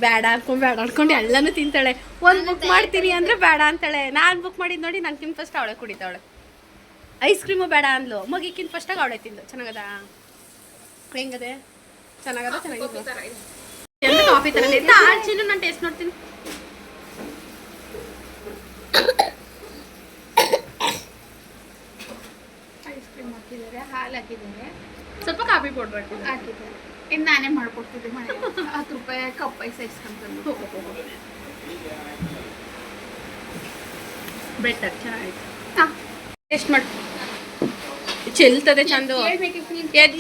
ಬೇಡ ಅನ್ಕೊಂಡು ಎಲ್ಲನೂ ತಿಂತಾಳೆ. ಒಂದು ಬುಕ್ ಮಾಡ್ತೀನಿ ಅಂದರೆ ಬೇಡ ಅಂತಾಳೆ. ನಾನು ಬುಕ್ ಮಾಡಿದ್ದು ನೋಡಿ ನನಗಿಂತ ಫಸ್ಟ್ ಅವಳೆ ಕುಡಿತಾವಳೆ. ಐಸ್ ಕ್ರೀಮು ಬೇಡ ಅಂದ್ಲು, ಮಗಿಕ್ಕಿಂತ ಫಸ್ಟಾಗಿ ಅವಳೆ ತಿಂದು. ಚೆನ್ನಾಗದ? ಹೆಂಗದೆ? ಚೆನ್ನಾಗಿದೆ. ಎಲ್ಲ ಕಾಫಿ ಥರನೇ ಇತ್ತು. ಚಿನ್ನು ನಾನು ಟೇಸ್ಟ್ ನೋಡ್ತೀನಿ. ಐಸ್ ಕ್ರೀಮ್ ಹಾಕಿದ್ದಾರೆ, ಹಾಲು ಹಾಕಿದ್ದಾರೆ, ಸ್ವಲ್ಪ ಕಾಫಿ ಪೌಡರ್ ಹಾಕಿದ್ದಾರೆ. ಇನ್ನು ನಾನೇ ಮಾಡ್ಕೊಡ್ತಿದ್ದೆ ಮನೆ. 10 ರೂಪಾಯಿ ಕಪ್ ಐಸ್ ಇಸ್ಕೊಂತಂದು. ಬೆಟರ್, ಚೆನ್ನಾಗಿತ್ತು. ಟೇಸ್ಟ್ ಮಾಡಿ ಚೆಲ್ತದೆ ಚಂದು.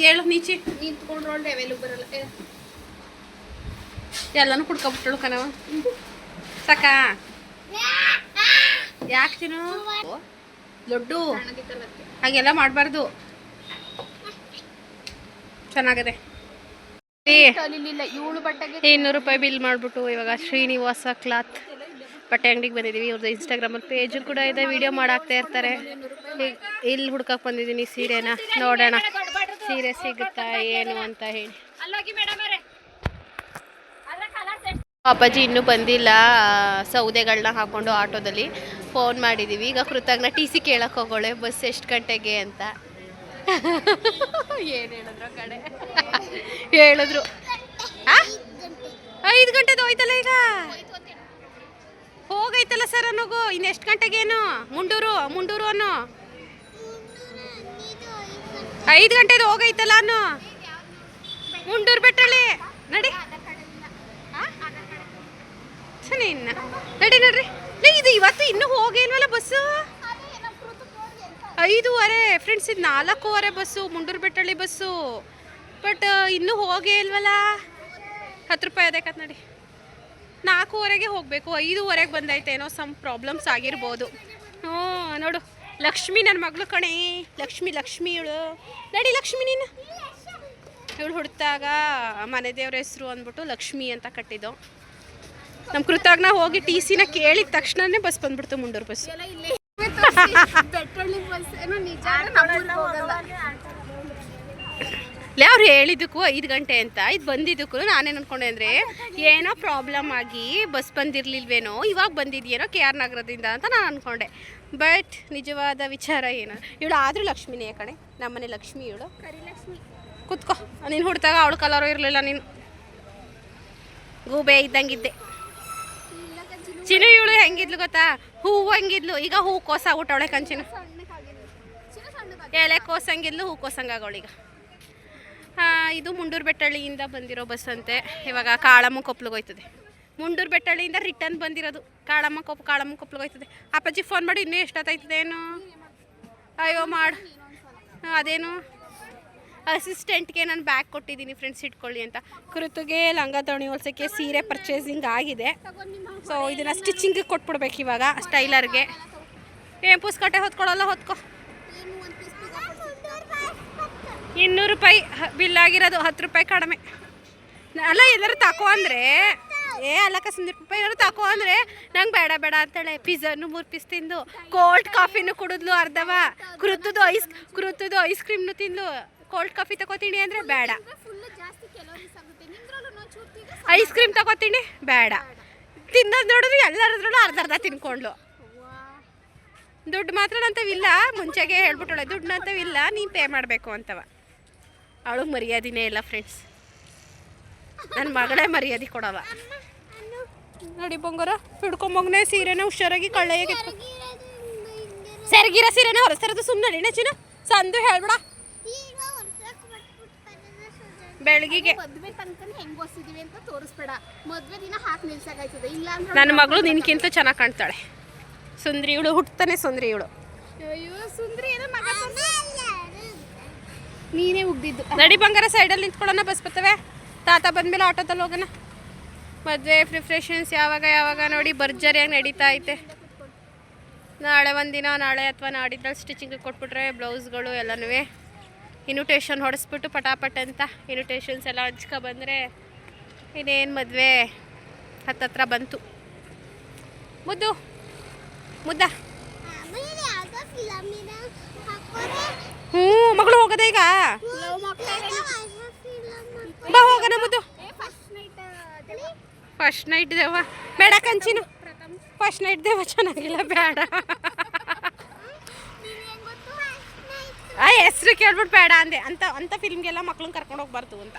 ಹೇಳು ನೀಚೆ ನಿಂತ್ಕೊಂಡ್ರೆ ಒಳ್ಳೆ ಲೆವೆಲ್ ಬರಲ್ಲ. ಎಲ್ಲನೂ ಕುಡ್ಕೊಬಿಟ್ಟಳು ಕಣವ. ಸಾಕಾ? ಯಾಕೆ ತಿನ್ನು ದೊಡ್ಡು? ಹಾಗೆಲ್ಲ ಮಾಡಬಾರ್ದು. ಚೆನ್ನಾಗದೆ. 200 ರೂಪಾಯಿ ಬಿಲ್ ಮಾಡಿಬಿಟ್ಟು ಇವಾಗ ಶ್ರೀನಿವಾಸ ಕ್ಲಾತ್ ಬಟ್ಟೆ ಅಂಗಡಿಗೆ ಬಂದಿದ್ದೀವಿ. ಇವ್ರದ್ದು ಇನ್ಸ್ಟಾಗ್ರಾಮಲ್ಲಿ ಪೇಜು ಕೂಡ ಇದೆ, ವಿಡಿಯೋ ಮಾಡಾಕ್ತಾ ಇರ್ತಾರೆ. ಇಲ್ಲಿ ಹುಡ್ಕಕ್ಕೆ ಬಂದಿದ್ದೀನಿ ಸೀರೆನ. ನೋಡೋಣ ಸೀರೆ ಸಿಗುತ್ತಾ ಏನು ಅಂತ ಹೇಳಿ. ಪಾಪಾಜಿ ಇನ್ನೂ ಬಂದಿಲ್ಲ. ಸೌದೆಗಳನ್ನ ಹಾಕೊಂಡು ಆಟೋದಲ್ಲಿ ಫೋನ್ ಮಾಡಿದ್ದೀವಿ. ಈಗ ಕೃತಜ್ಞ ಟಿ ಸಿ ಕೇಳಕ್ಕೆ ಹೋಗೋಳೆ, ಬಸ್ ಎಷ್ಟು ಗಂಟೆಗೆ ಅಂತ. ಏನು ಹೇಳಿದ್ರು ಕಡೆ ಹೇಳಿದ್ರು 5 ಗಂಟೆದು ಹೋಯ್ತಲ್ಲ, ಈಗ ಹೋಗೈತಲ್ಲ ಸರ್ ಅನ್ನೋಗು. ಇನ್ನು ಎಷ್ಟು ಗಂಟೆಗೇನು? ಮುಂಡೂರು ಅನ್ನೋ 5 ಗಂಟೆದು ಹೋಗೈತಲ್ಲ ಅನ್ನೋ. ಮುಂಡೂರು ಬೆಟ್ಟಳ್ಳಿ ನಡಿ. ಇನ್ನ ನಡಿ ನೋಡ್ರಿ. ಇದು ಇವತ್ತು ಇನ್ನೂ ಹೋಗೇ ಇಲ್ವಲ್ಲ ಬಸ್ಸು. 5:15 ಫ್ರೆಂಡ್ಸ್. ಇದು 4:15 bus, Mundur Bettahalli bus. But ಇನ್ನೂ ಹೋಗೇ ಇಲ್ವಲ್ಲ. 10 ರೂಪಾಯಿ ಅದಕ್ಕೆ ನಡಿ. 4:15ಗೆ ಹೋಗಬೇಕು, 5:15ಗೆ ಬಂದೈತೆ. ಏನೋ ಸಮ್ ಪ್ರಾಬ್ಲಮ್ಸ್ ಆಗಿರ್ಬೋದು. ಹ್ಞೂ ನೋಡು, ಲಕ್ಷ್ಮಿ ನನ್ನ ಮಗಳು ಕಣೆ. ಲಕ್ಷ್ಮಿ ಇವಳು. ನಡಿ ಲಕ್ಷ್ಮಿ ನೀನು. ಇವಳು ಹುಡ್ತಾಗ ಮನೆ ದೇವ್ರ ಹೆಸರು ಅಂದ್ಬಿಟ್ಟು ಲಕ್ಷ್ಮಿ ಅಂತ ಕಟ್ಟಿದ್ದು. ನಮ್ಮ ಕೃತಜ್ಞ ಹೋಗಿ ಟಿ ಸಿನ ಕೇಳಿದ ತಕ್ಷಣನೇ ಬಸ್ ಬಂದ್ಬಿಡ್ತು, ಮುಂಡೂರು ಬಸ್. ಅವ್ರು ಹೇಳಿದ್ದಕ್ಕೂ 5 ಗಂಟೆ ಅಂತ, ಇದು ಬಂದಿದ್ದಕ್ಕೂ ನಾನೇನು ಅಂದ್ಕೊಂಡೆ ಅಂದರೆ ಏನೋ ಪ್ರಾಬ್ಲಮ್ ಆಗಿ ಬಸ್ ಬಂದಿರಲಿಲ್ವೇನೋ, ಇವಾಗ ಬಂದಿದೆಯೇನೋ KR ನಗರದಿಂದ ಅಂತ ನಾನು ಅಂದ್ಕೊಂಡೆ. ಬಟ್ ನಿಜವಾದ ವಿಚಾರ ಏನು, ಇವಳು ಆದರೂ ಲಕ್ಷ್ಮಿನೇ ಕಣೆ, ನಮ್ಮನೆ ಲಕ್ಷ್ಮಿ ಇವಳು. ಕೂತ್ಕೋ, ನೀನು ಹುಡ್ತಾಗ ಅವಳು ಕಲರು ಇರಲಿಲ್ಲ, ನೀನು ಗೂಬೆ ಇದ್ದಂಗಿದ್ದೆ. ಚಿನ್ನು ಇವಳು ಹೆಂಗಿದ್ಲು ಗೊತ್ತಾ, ಹೂವು ಹಂಗಿದ್ಲು. ಈಗ ಹೂ ಕೋಸ ಊಟವಳೆ ಕಂಚಿನ. ಎಲೆ ಕೋಸಂಗಿದ್ಲು, ಹೂ ಕೋಸಂಗಾಗವಳೀಗ. ಇದು ಮುಂಡೂರು ಬೆಟ್ಟಳ್ಳಿಯಿಂದ ಬಂದಿರೋ ಬಸ್ ಅಂತೆ. ಇವಾಗ ಕಾಳಮ್ಮ ಕೊಪ್ಪಳಿಗೆ ಹೋಯ್ತದೆ. ಮುಂಡೂರು ಬೆಟ್ಟಳ್ಳಿಯಿಂದ ರಿಟರ್ನ್ ಬಂದಿರೋದು. ಕಾಳಮ್ಮ ಕೊಪ್ಪಳಿಗೆ ಹೋಯ್ತದೆ. ಅಪ್ಪಾಜಿ ಫೋನ್ ಮಾಡಿ ಇನ್ನೂ ಎಷ್ಟೊತ್ತಾಯ್ತದೆ ಏನು? ಅಯ್ಯೋ ಮಾಡು. ಅದೇನು ಅಸಿಸ್ಟೆಂಟ್ಗೆ ನಾನು ಬ್ಯಾಗ್ ಕೊಟ್ಟಿದ್ದೀನಿ ಫ್ರೆಂಡ್ಸ್, ಇಟ್ಕೊಳ್ಳಿ ಅಂತ. ಕೃತಿಗೆ ಲಂಗ ದಾವಣಿ ಹೊಲ್ಸೋಕ್ಕೆ ಸೀರೆ ಪರ್ಚೇಸಿಂಗ್ ಆಗಿದೆ. ಸೊ ಇದನ್ನು ಸ್ಟಿಚಿಂಗಿಗೆ ಕೊಟ್ಬಿಡ್ಬೇಕು ಇವಾಗ ಸ್ಟೈಲರ್ಗೆ. ಏನು ಪುಸ್ಕಟ್ಟೆ ಹೊತ್ಕೊಳ್ಳಲ್ಲ, ಹೊತ್ಕೊ. 200 ರೂಪಾಯಿ ಬಿಲ್ ಆಗಿರೋದು, 10 ರೂಪಾಯಿ ಕಡಿಮೆ. ಅಲ್ಲ ಎಲ್ಲರೂ ತಕೋ ಅಂದರೆ ಅಲ್ಲಕ್ಕ ಸುಂದರ ರೂಪಾಯಿ ಏನಾದ್ರು ತಕೋ ಅಂದರೆ ನಂಗೆ ಬೇಡ ಅಂತೇಳೆ. ಪಿಜ್ಜಾನು 3 ಪೀಸ್ ತಿಂದು, ಕೋಲ್ಡ್ ಕಾಫಿನೂ ಕುಡಿದ್ಲು ಅರ್ಧವ. ಕೃತದ್ದು ಐಸ್ ಕ್ರೀಮ್ನು ತಿಂದು, ಕೋಲ್ಡ್ ಕಾಫಿ ತಗೋತೀನಿ ಅಂದರೆ ಬೇಡ. ಐಸ್ ಕ್ರೀಮ್ ತಗೋತೀನಿ ಬೇಡ. ತಿನ್ನೋದು ನೋಡಿದ್ರೆ ಎಲ್ಲರದ್ರಲ್ಲೂ ಅರ್ಧ ತಿನ್ಕೊಂಡ್ಲು. ದುಡ್ಡು ಮಾತ್ರ ನಂತವಿಲ್ಲ, ಮುಂಚೆಗೆ ಹೇಳ್ಬಿಟ್ಟಳೆ ದುಡ್ಡು ನಂತವಿಲ್ಲ, ನೀನು ಪೇ ಮಾಡಬೇಕು ಅಂತವ. ಅವಳಿಗೆ ಮರ್ಯಾದಿನೇ ಇಲ್ಲ ಫ್ರೆಂಡ್ಸ್. ನನ್ನ ಮಗಳೇ ಮರ್ಯಾದೆ ಕೊಡವ. ನೋಡಿ ಬಂಗಾರ ಹಿಡ್ಕೊಂಬಂಗನೆ ಸೀರೆನ ಹುಷಾರಾಗಿ ಕಳ್ಳೆಯಾಗಿ ಸೆರಗಿರೋ ಸೀರೆನ ಹೊರಸರದು. ಸುಮ್ಮನೆ ನೆಚಿನ ಸಂದು ಹೇಳ್ಬಿಡ. ಬೆಳಗಿಗೆ ಮದ್ವೆ ತನಕ ಹೆಂಗ್ ಓದಿಸಿದೀವಿ ಅಂತ ತೋರಿಸ್ಬೇಡ. ಮದ್ವೆ ದಿನ ಹಾಕಿ ನಿಲ್ಸಾಕಾಯ್ತದೆ. ಇಲ್ಲ ಅಂದ್ರೆ ನನ್ನ ಮಗಳು ನಿನ್ಕಿಂತ ಚೆನ್ನಾಗಿ ಕಾಣ್ತಾಳೆ. ಸುಂದ್ರಿ ಇವಳು, ಹುಟ್ಟತಾನೆ ಸುಂದ್ರಿ ಇವಳು. ಅಯ್ಯೋ ಸುಂದ್ರಿ ಏನೋ ಮಗ ನೀನೇ ಉಗ್ದಿದ್ದು. ನಡಿ ಬಂಗಾರ ಸೈಡಲ್ಲಿ ನಿಂತ್ಕೊಳ್ಳೋಣ, ಬಸ್ ಬರ್ತವೆ. ತಾತ ಬಂದಮೇಲೆ ಆಟೋದಲ್ಲಿ ಹೋಗೋಣ. ಮದುವೆ ಪ್ರಿಪ್ರೇಷನ್ಸ್ ಯಾವಾಗ ನೋಡಿ ಭರ್ಜರಿಯಾಗಿ ನಡೀತಾ ಐತೆ. ನಾಳೆ ಒಂದಿನ, ನಾಳೆ ಅಥವಾ ನಾಡಿದ್ದಲ್ಲಿ ಸ್ಟಿಚಿಂಗ್ ಕೊಟ್ಬಿಟ್ರೆ ಬ್ಲೌಸ್ಗಳು ಎಲ್ಲನೂ ಇನ್ವಿಟೇಷನ್ ಹೊಡೆಸ್ಬಿಟ್ಟು ಪಟಾಪಟ್ ಅಂತ ಇನ್ವಿಟೇಷನ್ಸ್ ಎಲ್ಲ ಹಂಚ್ಕೊ ಬಂದರೆ ಇನ್ನೇನು ಮದುವೆ ಹತ್ತತ್ರ ಬಂತು. ಮುದ್ದ ಮಗಳು ಹೋಗೋದ ಈಗ? ಬಾ ಹೋಗೋಣ ಮುದ್ದು. ಫಸ್ಟ್ ನೈಟ್ ದೇವ ಬೇಡ ಕಂಚಿನ, ಫಸ್ಟ್ ನೈಟ್ ದೇವ ಚೆನ್ನಾಗಿಲ್ಲ, ಬೇಡ. ಹೆಸ್ರು ಕೇಳ್ಬಿಟ್ಟು ಬೇಡ ಅಂದೆ. ಅಂತ ಫಿಲ್ಮ್ಗೆಲ್ಲ ಮಕ್ಳನ್ನ ಕರ್ಕೊಂಡು ಹೋಗ್ಬಾರ್ದು ಅಂತ.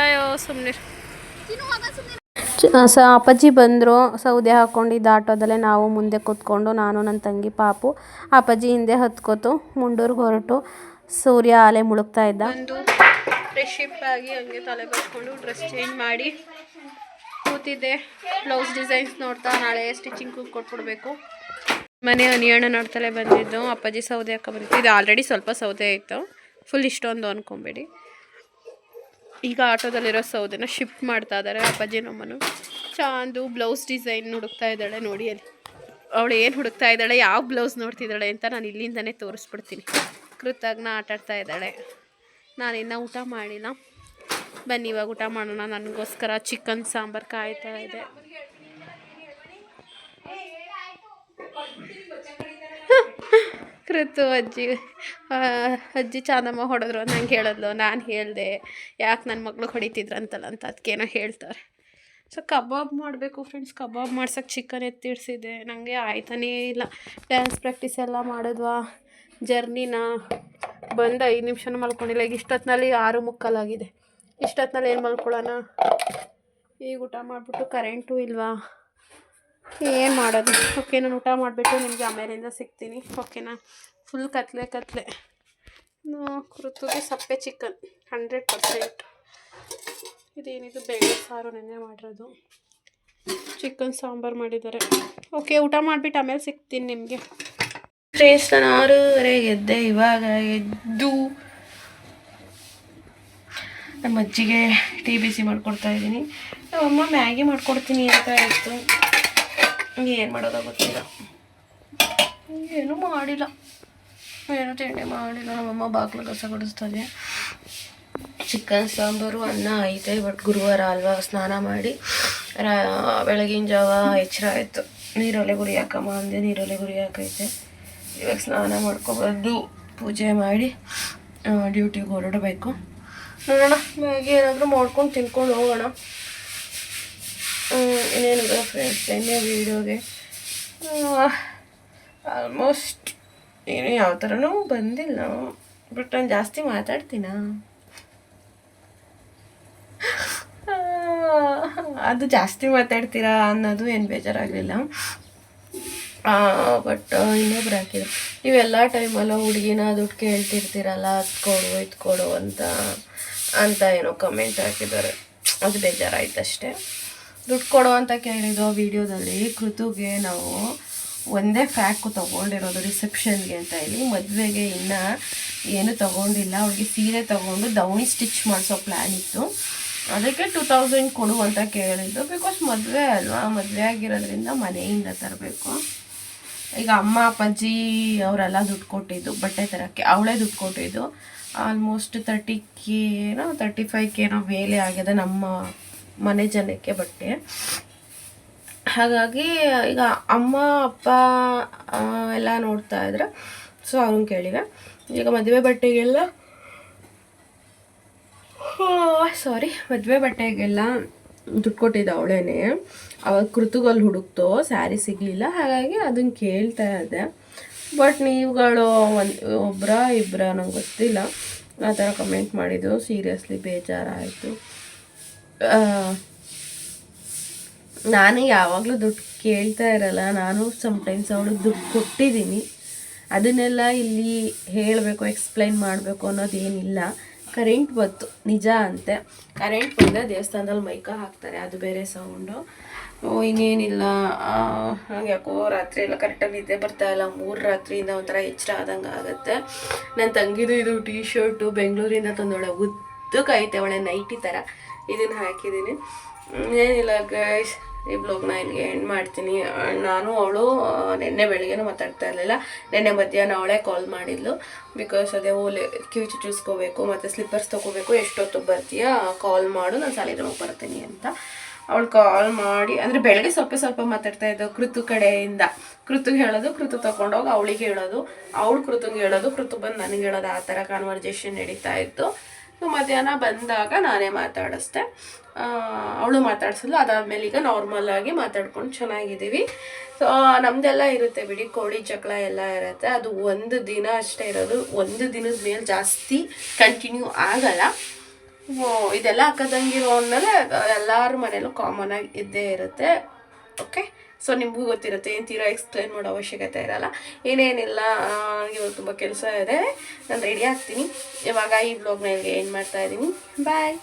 ಅಯ್ಯೋ ಸುಮ್ಮನೆ ಅಪ್ಪಾಜಿ ಬಂದರು. ಸೌದೆ ಹಾಕ್ಕೊಂಡಿದ್ದ ಆಟೋದಲ್ಲೇ ನಾವು ಮುಂದೆ ಕೂತ್ಕೊಂಡು, ನಾನು ನನ್ನ ತಂಗಿ ಪಾಪು. ಅಪ್ಪಾಜಿ ಹಿಂದೆ ಹತ್ಕೋತು ಮುಂಡೂರ್ಗೆ ಹೊರಟು. ಸೂರ್ಯ ಆಲೆ ಮುಳುಗ್ತಾ ಇದ್ದ. ಒಂದು ಫ್ರೆಶ್ ಆಗಿ ಹಂಗೆ ತಲೆ ಬರ್ಸ್ಕೊಂಡು ಡ್ರೆಸ್ ಚೇಂಜ್ ಮಾಡಿ ಕೂತಿದ್ದೆ. ಬ್ಲೌಸ್ ಡಿಸೈನ್ಸ್ ನೋಡ್ತಾ ನಾಳೆ ಸ್ಟಿಚಿಂಗ್ ಕೊಟ್ಬಿಡ್ಬೇಕು. ಮನೆ ಅನಿಯಣ್ಣ ನೋಡ್ತಲೇ ಬಂದಿದ್ದು. ಅಪ್ಪಾಜಿ ಸೌದೆ ಹಾಕೋ ಬಂದಿತ್ತು. ಇದು ಆಲ್ರೆಡಿ ಸ್ವಲ್ಪ ಸೌದೆ ಇತ್ತು, ಫುಲ್ ಇಷ್ಟೊಂದು ಅಂದ್ಕೊಂಬೇಡಿ. ಈಗ ಆಟೋದಲ್ಲಿರೋ ಸೌದೆನ ಶಿಫ್ಟ್ ಮಾಡ್ತಾ ಇದ್ದಾರೆ ಅಪ್ಪಾಜಿ ನಮ್ಮನು. ಚಾಂದು ಬ್ಲೌಸ್ ಡಿಸೈನ್ ಹುಡುಕ್ತಾ ಇದ್ದಾಳೆ. ನೋಡಿ ಅಲ್ಲಿ ಅವಳು ಏನು ಹುಡುಕ್ತಾ ಇದ್ದಾಳೆ, ಯಾವ ಬ್ಲೌಸ್ ನೋಡ್ತಿದ್ದಾಳೆ ಅಂತ ನಾನು ಇಲ್ಲಿಂದನೇ ತೋರಿಸ್ಬಿಡ್ತೀನಿ. ಕೃತಜ್ಞ ಆಟಾಡ್ತಾ ಇದ್ದಾಳೆ. ನಾನಿನ್ನು ಊಟ ಮಾಡಿಲ್ಲ. ಬನ್ನಿ ಇವಾಗ ಊಟ ಮಾಡೋಣ. ನನಗೋಸ್ಕರ ಚಿಕನ್ ಸಾಂಬಾರು ಕಾಯ್ತಾ ಇದೆ. ಕೃತು ಅಜ್ಜಿ ಚಾಂದಮ್ಮ ಹೊಡೆದ್ರು ಅಂತ ನಂಗೆ ಹೇಳಿದ್ಲು. ನಾನು ಹೇಳಿದೆ ಯಾಕೆ ನನ್ನ ಮಗಳು ಹೊಡಿತಿದ್ರಂತಲ್ಲ ಅಂತ, ಅದಕ್ಕೇನೋ ಹೇಳ್ತಾರೆ. ಸೊ ಕಬಾಬ್ ಮಾಡಬೇಕು ಫ್ರೆಂಡ್ಸ್. ಕಬಾಬ್ ಮಾಡ್ಸೋಕ್ಕೆ ಚಿಕನ್ ಎತ್ತಿಡ್ಸಿದ್ದೆ. ನನಗೆ ಆಯ್ತಾನೇ ಇಲ್ಲ. ಡ್ಯಾನ್ಸ್ ಪ್ರಾಕ್ಟೀಸ್ ಎಲ್ಲ ಮಾಡಿದ್ವಾ, ಜರ್ನಿನ ಬಂದು 5 ನಿಮಿಷನೂ ಮಲ್ಕೊಂಡಿಲ್ಲ. ಈಗ ಇಷ್ಟೊತ್ತಿನಲ್ಲಿ 6:45 ಆಗಿದೆ. ಇಷ್ಟೊತ್ತಿನಲ್ಲಿ ಏನು ಮಲ್ಕೊಳ್ಳೋಣ? ಈಗ ಊಟ ಮಾಡಿಬಿಟ್ಟು ಕರೆಂಟು ಇಲ್ವಾ, ಏನು ಮಾಡೋದು? ಓಕೆ, ನಾನು ಊಟ ಮಾಡಿಬಿಟ್ಟು ನಿಮಗೆ ಆಮೇಲಿಂದ ಸಿಗ್ತೀನಿ. ಓಕೆನಾ? ಫುಲ್ ಕತ್ಲೆ ಕೃತಿಗೆ ಸಪ್ಪೆ ಚಿಕನ್ 100%. ಇದೇನಿದು ಬೇಳೆ ಸಾರು ನೆನ್ನೆ ಮಾಡಿರೋದು. ಚಿಕನ್ ಸಾಂಬಾರು ಮಾಡಿದ್ದಾರೆ. ಓಕೆ, ಊಟ ಮಾಡಿಬಿಟ್ಟು ಆಮೇಲೆ ಸಿಗ್ತೀನಿ ನಿಮಗೆ. ಫ್ರೆಂಡ್ಸ್, ನಾನು 6:30 ಎದ್ದೆ. ಇವಾಗ ಎದ್ದು ನಮ್ಮ ಅಜ್ಜಿಗೆ ಟೀ ಬಿಸಿ ಮಾಡ್ಕೊಡ್ತಾ ಇದ್ದೀನಿ. ನಮ್ಮಮ್ಮ ಮ್ಯಾಗಿ ಮಾಡ್ಕೊಡ್ತೀನಿ ಅಂತ ಇತ್ತು. ಏನು ಮಾಡೋದು ಗೊತ್ತಿಲ್ಲ. ಏನೂ ಮಾಡಿಲ್ಲ, ಏನೂ ತಿಂಡಿ ಮಾಡಿಲ್ಲ. ನಮ್ಮಮ್ಮ ಬಾಗಿಲು ಕಸ ಗುಡಿಸ್ತದೆ. ಚಿಕನ್ ಸಾಂಬಾರು, ಅನ್ನ ಐತೆ. ಬಟ್ ಗುರುವಾರ ಅಲ್ವಾ, ಸ್ನಾನ ಮಾಡಿ ಬೆಳಗಿನ ಜಾವ ಎಚ್ಚರ ಆಯಿತು. ನೀರೊಲೆ ಗುರಿ ಹಾಕಮ್ಮ ಅಂದೆ, ನೀರೊಲೆ ಗುರಿ ಹಾಕೈತೆ. ಇವಾಗ ಸ್ನಾನ ಮಾಡ್ಕೊಬಂದು ಪೂಜೆ ಮಾಡಿ ಡ್ಯೂಟಿಗೆ ಹೊರಡಬೇಕು. ನೋಡೋಣ, ಮ್ಯಾಗಿ ಏನಾದರೂ ಮಾಡ್ಕೊಂಡು ತಿನ್ಕೊಂಡು ಹೋಗೋಣ. ಇನ್ನೇನಿದೆ ಫ್ರೆಂಡ್ಸ್, ನಿನ್ನೆ ವೀಡಿಯೋಗೆ ಆಲ್ಮೋಸ್ಟ್ ಏನು ಯಾವ ಥರನೂ ಬಂದಿಲ್ಲ. ಬಟ್ ನಾನು ಜಾಸ್ತಿ ಮಾತಾಡ್ತೀನ, ಅದು ಜಾಸ್ತಿ ಮಾತಾಡ್ತೀರಾ ಅನ್ನೋದು ಏನು ಬೇಜಾರಾಗಲಿಲ್ಲ. ಬಟ್ ಇನ್ನೊಬ್ರು ಹಾಕಿದ್ರು, ನೀವೆಲ್ಲ ಟೈಮಲ್ಲೂ ಹುಡುಗಿನ ದುಡ್ಡು ಕೇಳ್ತಿರ್ತೀರಲ್ಲ, ಅದು ಕೊಡು ಇದು ಕೊಡು ಅಂತ ಏನೋ ಕಮೆಂಟ್ ಹಾಕಿದ್ದಾರೆ. ಅದು ಬೇಜಾರಾಯ್ತು ಅಷ್ಟೇ. ದುಡ್ಡು ಕೊಡು ಅಂತ ಕೇಳಿದ್ದು ವೀಡಿಯೋದಲ್ಲಿ. ಕೃತುಗೆ ನಾವು ಒಂದೇ ಫ್ಯಾಕು ತೊಗೊಂಡಿರೋದು ರಿಸೆಪ್ಷನ್ಗೆ ಅಂತ ಹೇಳಿ. ಮದುವೆಗೆ ಇನ್ನೂ ಏನು ತೊಗೊಂಡಿಲ್ಲ. ಅವ್ಳಿಗೆ ಸೀರೆ ತೊಗೊಂಡು ದವಣಿ ಸ್ಟಿಚ್ ಮಾಡಿಸೋ ಪ್ಲ್ಯಾನ್ ಇತ್ತು. ಅದಕ್ಕೆ 2000 ಕೊಡು ಅಂತ ಕೇಳಿದ್ದು. ಬಿಕಾಸ್ ಮದುವೆ ಅಲ್ವಾ, ಮದುವೆ ಆಗಿರೋದ್ರಿಂದ ಮನೆಯಿಂದ ತರಬೇಕು. ಈಗ ಅಮ್ಮ ಅಪ್ಪಾಜಿ ಅವರೆಲ್ಲ ದುಡ್ಡು ಕೊಟ್ಟಿದ್ದು ಬಟ್ಟೆ ತರೋಕ್ಕೆ. ಅವಳೇ ದುಡ್ಡು ಕೊಟ್ಟಿದ್ದು. ಆಲ್ಮೋಸ್ಟ್ 35K ಮೇಲೆ ಆಗಿದೆ ನಮ್ಮ ಮನೆ ಜನಕ್ಕೆ ಬಟ್ಟೆ. ಹಾಗಾಗಿ ಈಗ ಅಮ್ಮ ಅಪ್ಪ ಎಲ್ಲ ನೋಡ್ತಾ ಇದ್ರೆ, ಸೊ ಅವ್ರನ್ನ ಕೇಳಿವೆ. ಈಗ ಮದುವೆ ಬಟ್ಟೆಗೆಲ್ಲ ದುಡ್ಡು ಕೊಟ್ಟಿದ್ದ ಅವಳೇನೆ. ಅವಾಗ ಕೃತುಗಲ್ಲಿ ಹುಡುಕ್ತು, ಸ್ಯಾರಿ ಸಿಗಲಿಲ್ಲ. ಹಾಗಾಗಿ ಅದನ್ನು ಕೇಳ್ತಾ ಇದ್ದೆ. ಬಟ್ ನೀವುಗಳು ಇಬ್ಬರ ನಂಗೆ ಗೊತ್ತಿಲ್ಲ ಆ ಥರ ಕಮೆಂಟ್ ಮಾಡಿದ್ದು. ಸೀರಿಯಸ್ಲಿ ಬೇಜಾರಾಯಿತು. ನಾನು ಯಾವಾಗಲೂ ದುಡ್ಡು ಕೇಳ್ತಾ ಇರಲ್ಲ. ನಾನು ಸಮ್ಟೈಮ್ಸ್ ಅವಳಿಗೆ ದುಡ್ಡು ಕೊಟ್ಟಿದ್ದೀನಿ. ಅದನ್ನೆಲ್ಲ ಇಲ್ಲಿ ಹೇಳಬೇಕು, ಎಕ್ಸ್ಪ್ಲೈನ್ ಮಾಡಬೇಕು ಅನ್ನೋದೇನಿಲ್ಲ. ಕರೆಂಟ್ ಬಂತು ನಿಜ ಅಂತೆ. ಕರೆಂಟ್ ಬಂದರೆ ದೇವಸ್ಥಾನದಲ್ಲಿ ಮೈಕ ಹಾಕ್ತಾರೆ, ಅದು ಬೇರೆ ಸೌಂಡು. ಇನ್ನೇನಿಲ್ಲ, ನಂಗೆ ಯಾಕೋ ರಾತ್ರಿ ಎಲ್ಲ ಕರೆಕ್ಟಾಗಿ ನಿದ್ದೆ ಬರ್ತಾಯಿಲ್ಲ. 3 ರಾತ್ರಿಯಿಂದ ಒಂಥರ ಎಚ್ಚರ ಆದಂಗೆ ಆಗುತ್ತೆ. ನನ್ನ ತಂಗಿದು ಇದು ಟೀ ಶರ್ಟು ಬೆಂಗಳೂರಿಂದ ತಂದೊಳೆ ಉದ್ದಕ್ಕೈತೆ, ಒಳ್ಳೆ ನೈಟಿ ಥರ. ಇದನ್ನು ಹಾಕಿದ್ದೀನಿ. ಏನಿಲ್ಲ ಗೈಸ್, ಈ ಬ್ಲಾಗ್ನ ಇಲ್ಲಿಗೆ ಎಂಡ್ ಮಾಡ್ತೀನಿ. ನಾನು ಅವಳು ನೆನ್ನೆ ಬೆಳಿಗ್ಗೆನೂ ಮಾತಾಡ್ತಾ ಇರಲಿಲ್ಲ. ನೆನ್ನೆ ಮಧ್ಯಾಹ್ನ ಅವಳೇ ಕಾಲ್ ಮಾಡಿದ್ಲು. ಬಿಕಾಸ್ ಅದೇ ಓಲೆ ಕಿವಿ ಚುಚ್ಚಿಸ್ಕೋಬೇಕು ಮತ್ತು ಸ್ಲಿಪ್ಪರ್ಸ್ ತೊಗೋಬೇಕು, ಎಷ್ಟೊತ್ತಿಗೆ ಬರ್ತೀಯಾ ಕಾಲ್ ಮಾಡು, ನಾನು ಸಾಲಿಗ್ರಾಮಕ್ಕೆ ಬರ್ತೀನಿ ಅಂತ. ಅವಳು ಕಾಲ್ ಮಾಡಿ, ಅಂದರೆ ಬೆಳಗ್ಗೆ ಸ್ವಲ್ಪ ಮಾತಾಡ್ತಾ ಇದ್ದವು ಕೃತು ಕಡೆಯಿಂದ. ಕೃತಿಗೆ ಹೇಳೋದು, ಕೃತು ತೊಗೊಂಡೋಗಿ ಅವಳಿಗೆ ಹೇಳೋದು, ಅವಳು ಕೃತಿಗೆ ಹೇಳೋದು, ಕೃತು ಬಂದು ನನಗೆ ಹೇಳೋದು, ಆ ಥರ ಕಾನ್ವರ್ಜೇಷನ್ ನಡೀತಾ ಇತ್ತು. ಸೊ ಮಧ್ಯಾಹ್ನ ಬಂದಾಗ ನಾನೇ ಮಾತಾಡಿಸ್ದೆ, ಅವಳು ಮಾತಾಡ್ಸಿದ್ಲು. ಅದಾದಮೇಲೆ ಈಗ ನಾರ್ಮಲಾಗಿ ಮಾತಾಡ್ಕೊಂಡು ಚೆನ್ನಾಗಿದ್ದೀವಿ. ಸೊ ನಮ್ಮದೆಲ್ಲ ಇರುತ್ತೆ ಬಿಡಿ, ಕೋಳಿ ಚಕ್ಳ ಎಲ್ಲ ಇರುತ್ತೆ. ಅದು ಒಂದು ದಿನ ಅಷ್ಟೇ ಇರೋದು, ಒಂದು ದಿನದ ಮೇಲೆ ಜಾಸ್ತಿ ಕಂಟಿನ್ಯೂ ಆಗಲ್ಲ. ಇದೆಲ್ಲ ಅಕ್ಕದಂಗಿರೋ ಅಂದಮೇಲೆ ಎಲ್ಲರ ಮನೇಲೂ ಕಾಮನ್ ಆಗಿ ಇದ್ದೇ ಇರುತ್ತೆ. ಓಕೆ, ಸೊ ನಿಮಗೂ ಗೊತ್ತಿರುತ್ತೆ, ಏನು ತೀರಾ ಎಕ್ಸ್ಪ್ಲೈನ್ ಮಾಡೋ ಅವಶ್ಯಕತೆ ಇರಲ್ಲ. ಏನೇನಿಲ್ಲ, ಇವಾಗ ತುಂಬ ಕೆಲಸ ಇದೆ, ನಾನು ರೆಡಿ ಆಗ್ತೀನಿ. ಇವಾಗ ಈ ಬ್ಲಾಗ್ನ ಏನು ಮಾಡ್ತಾಯಿದ್ದೀನಿ. ಬಾಯ್.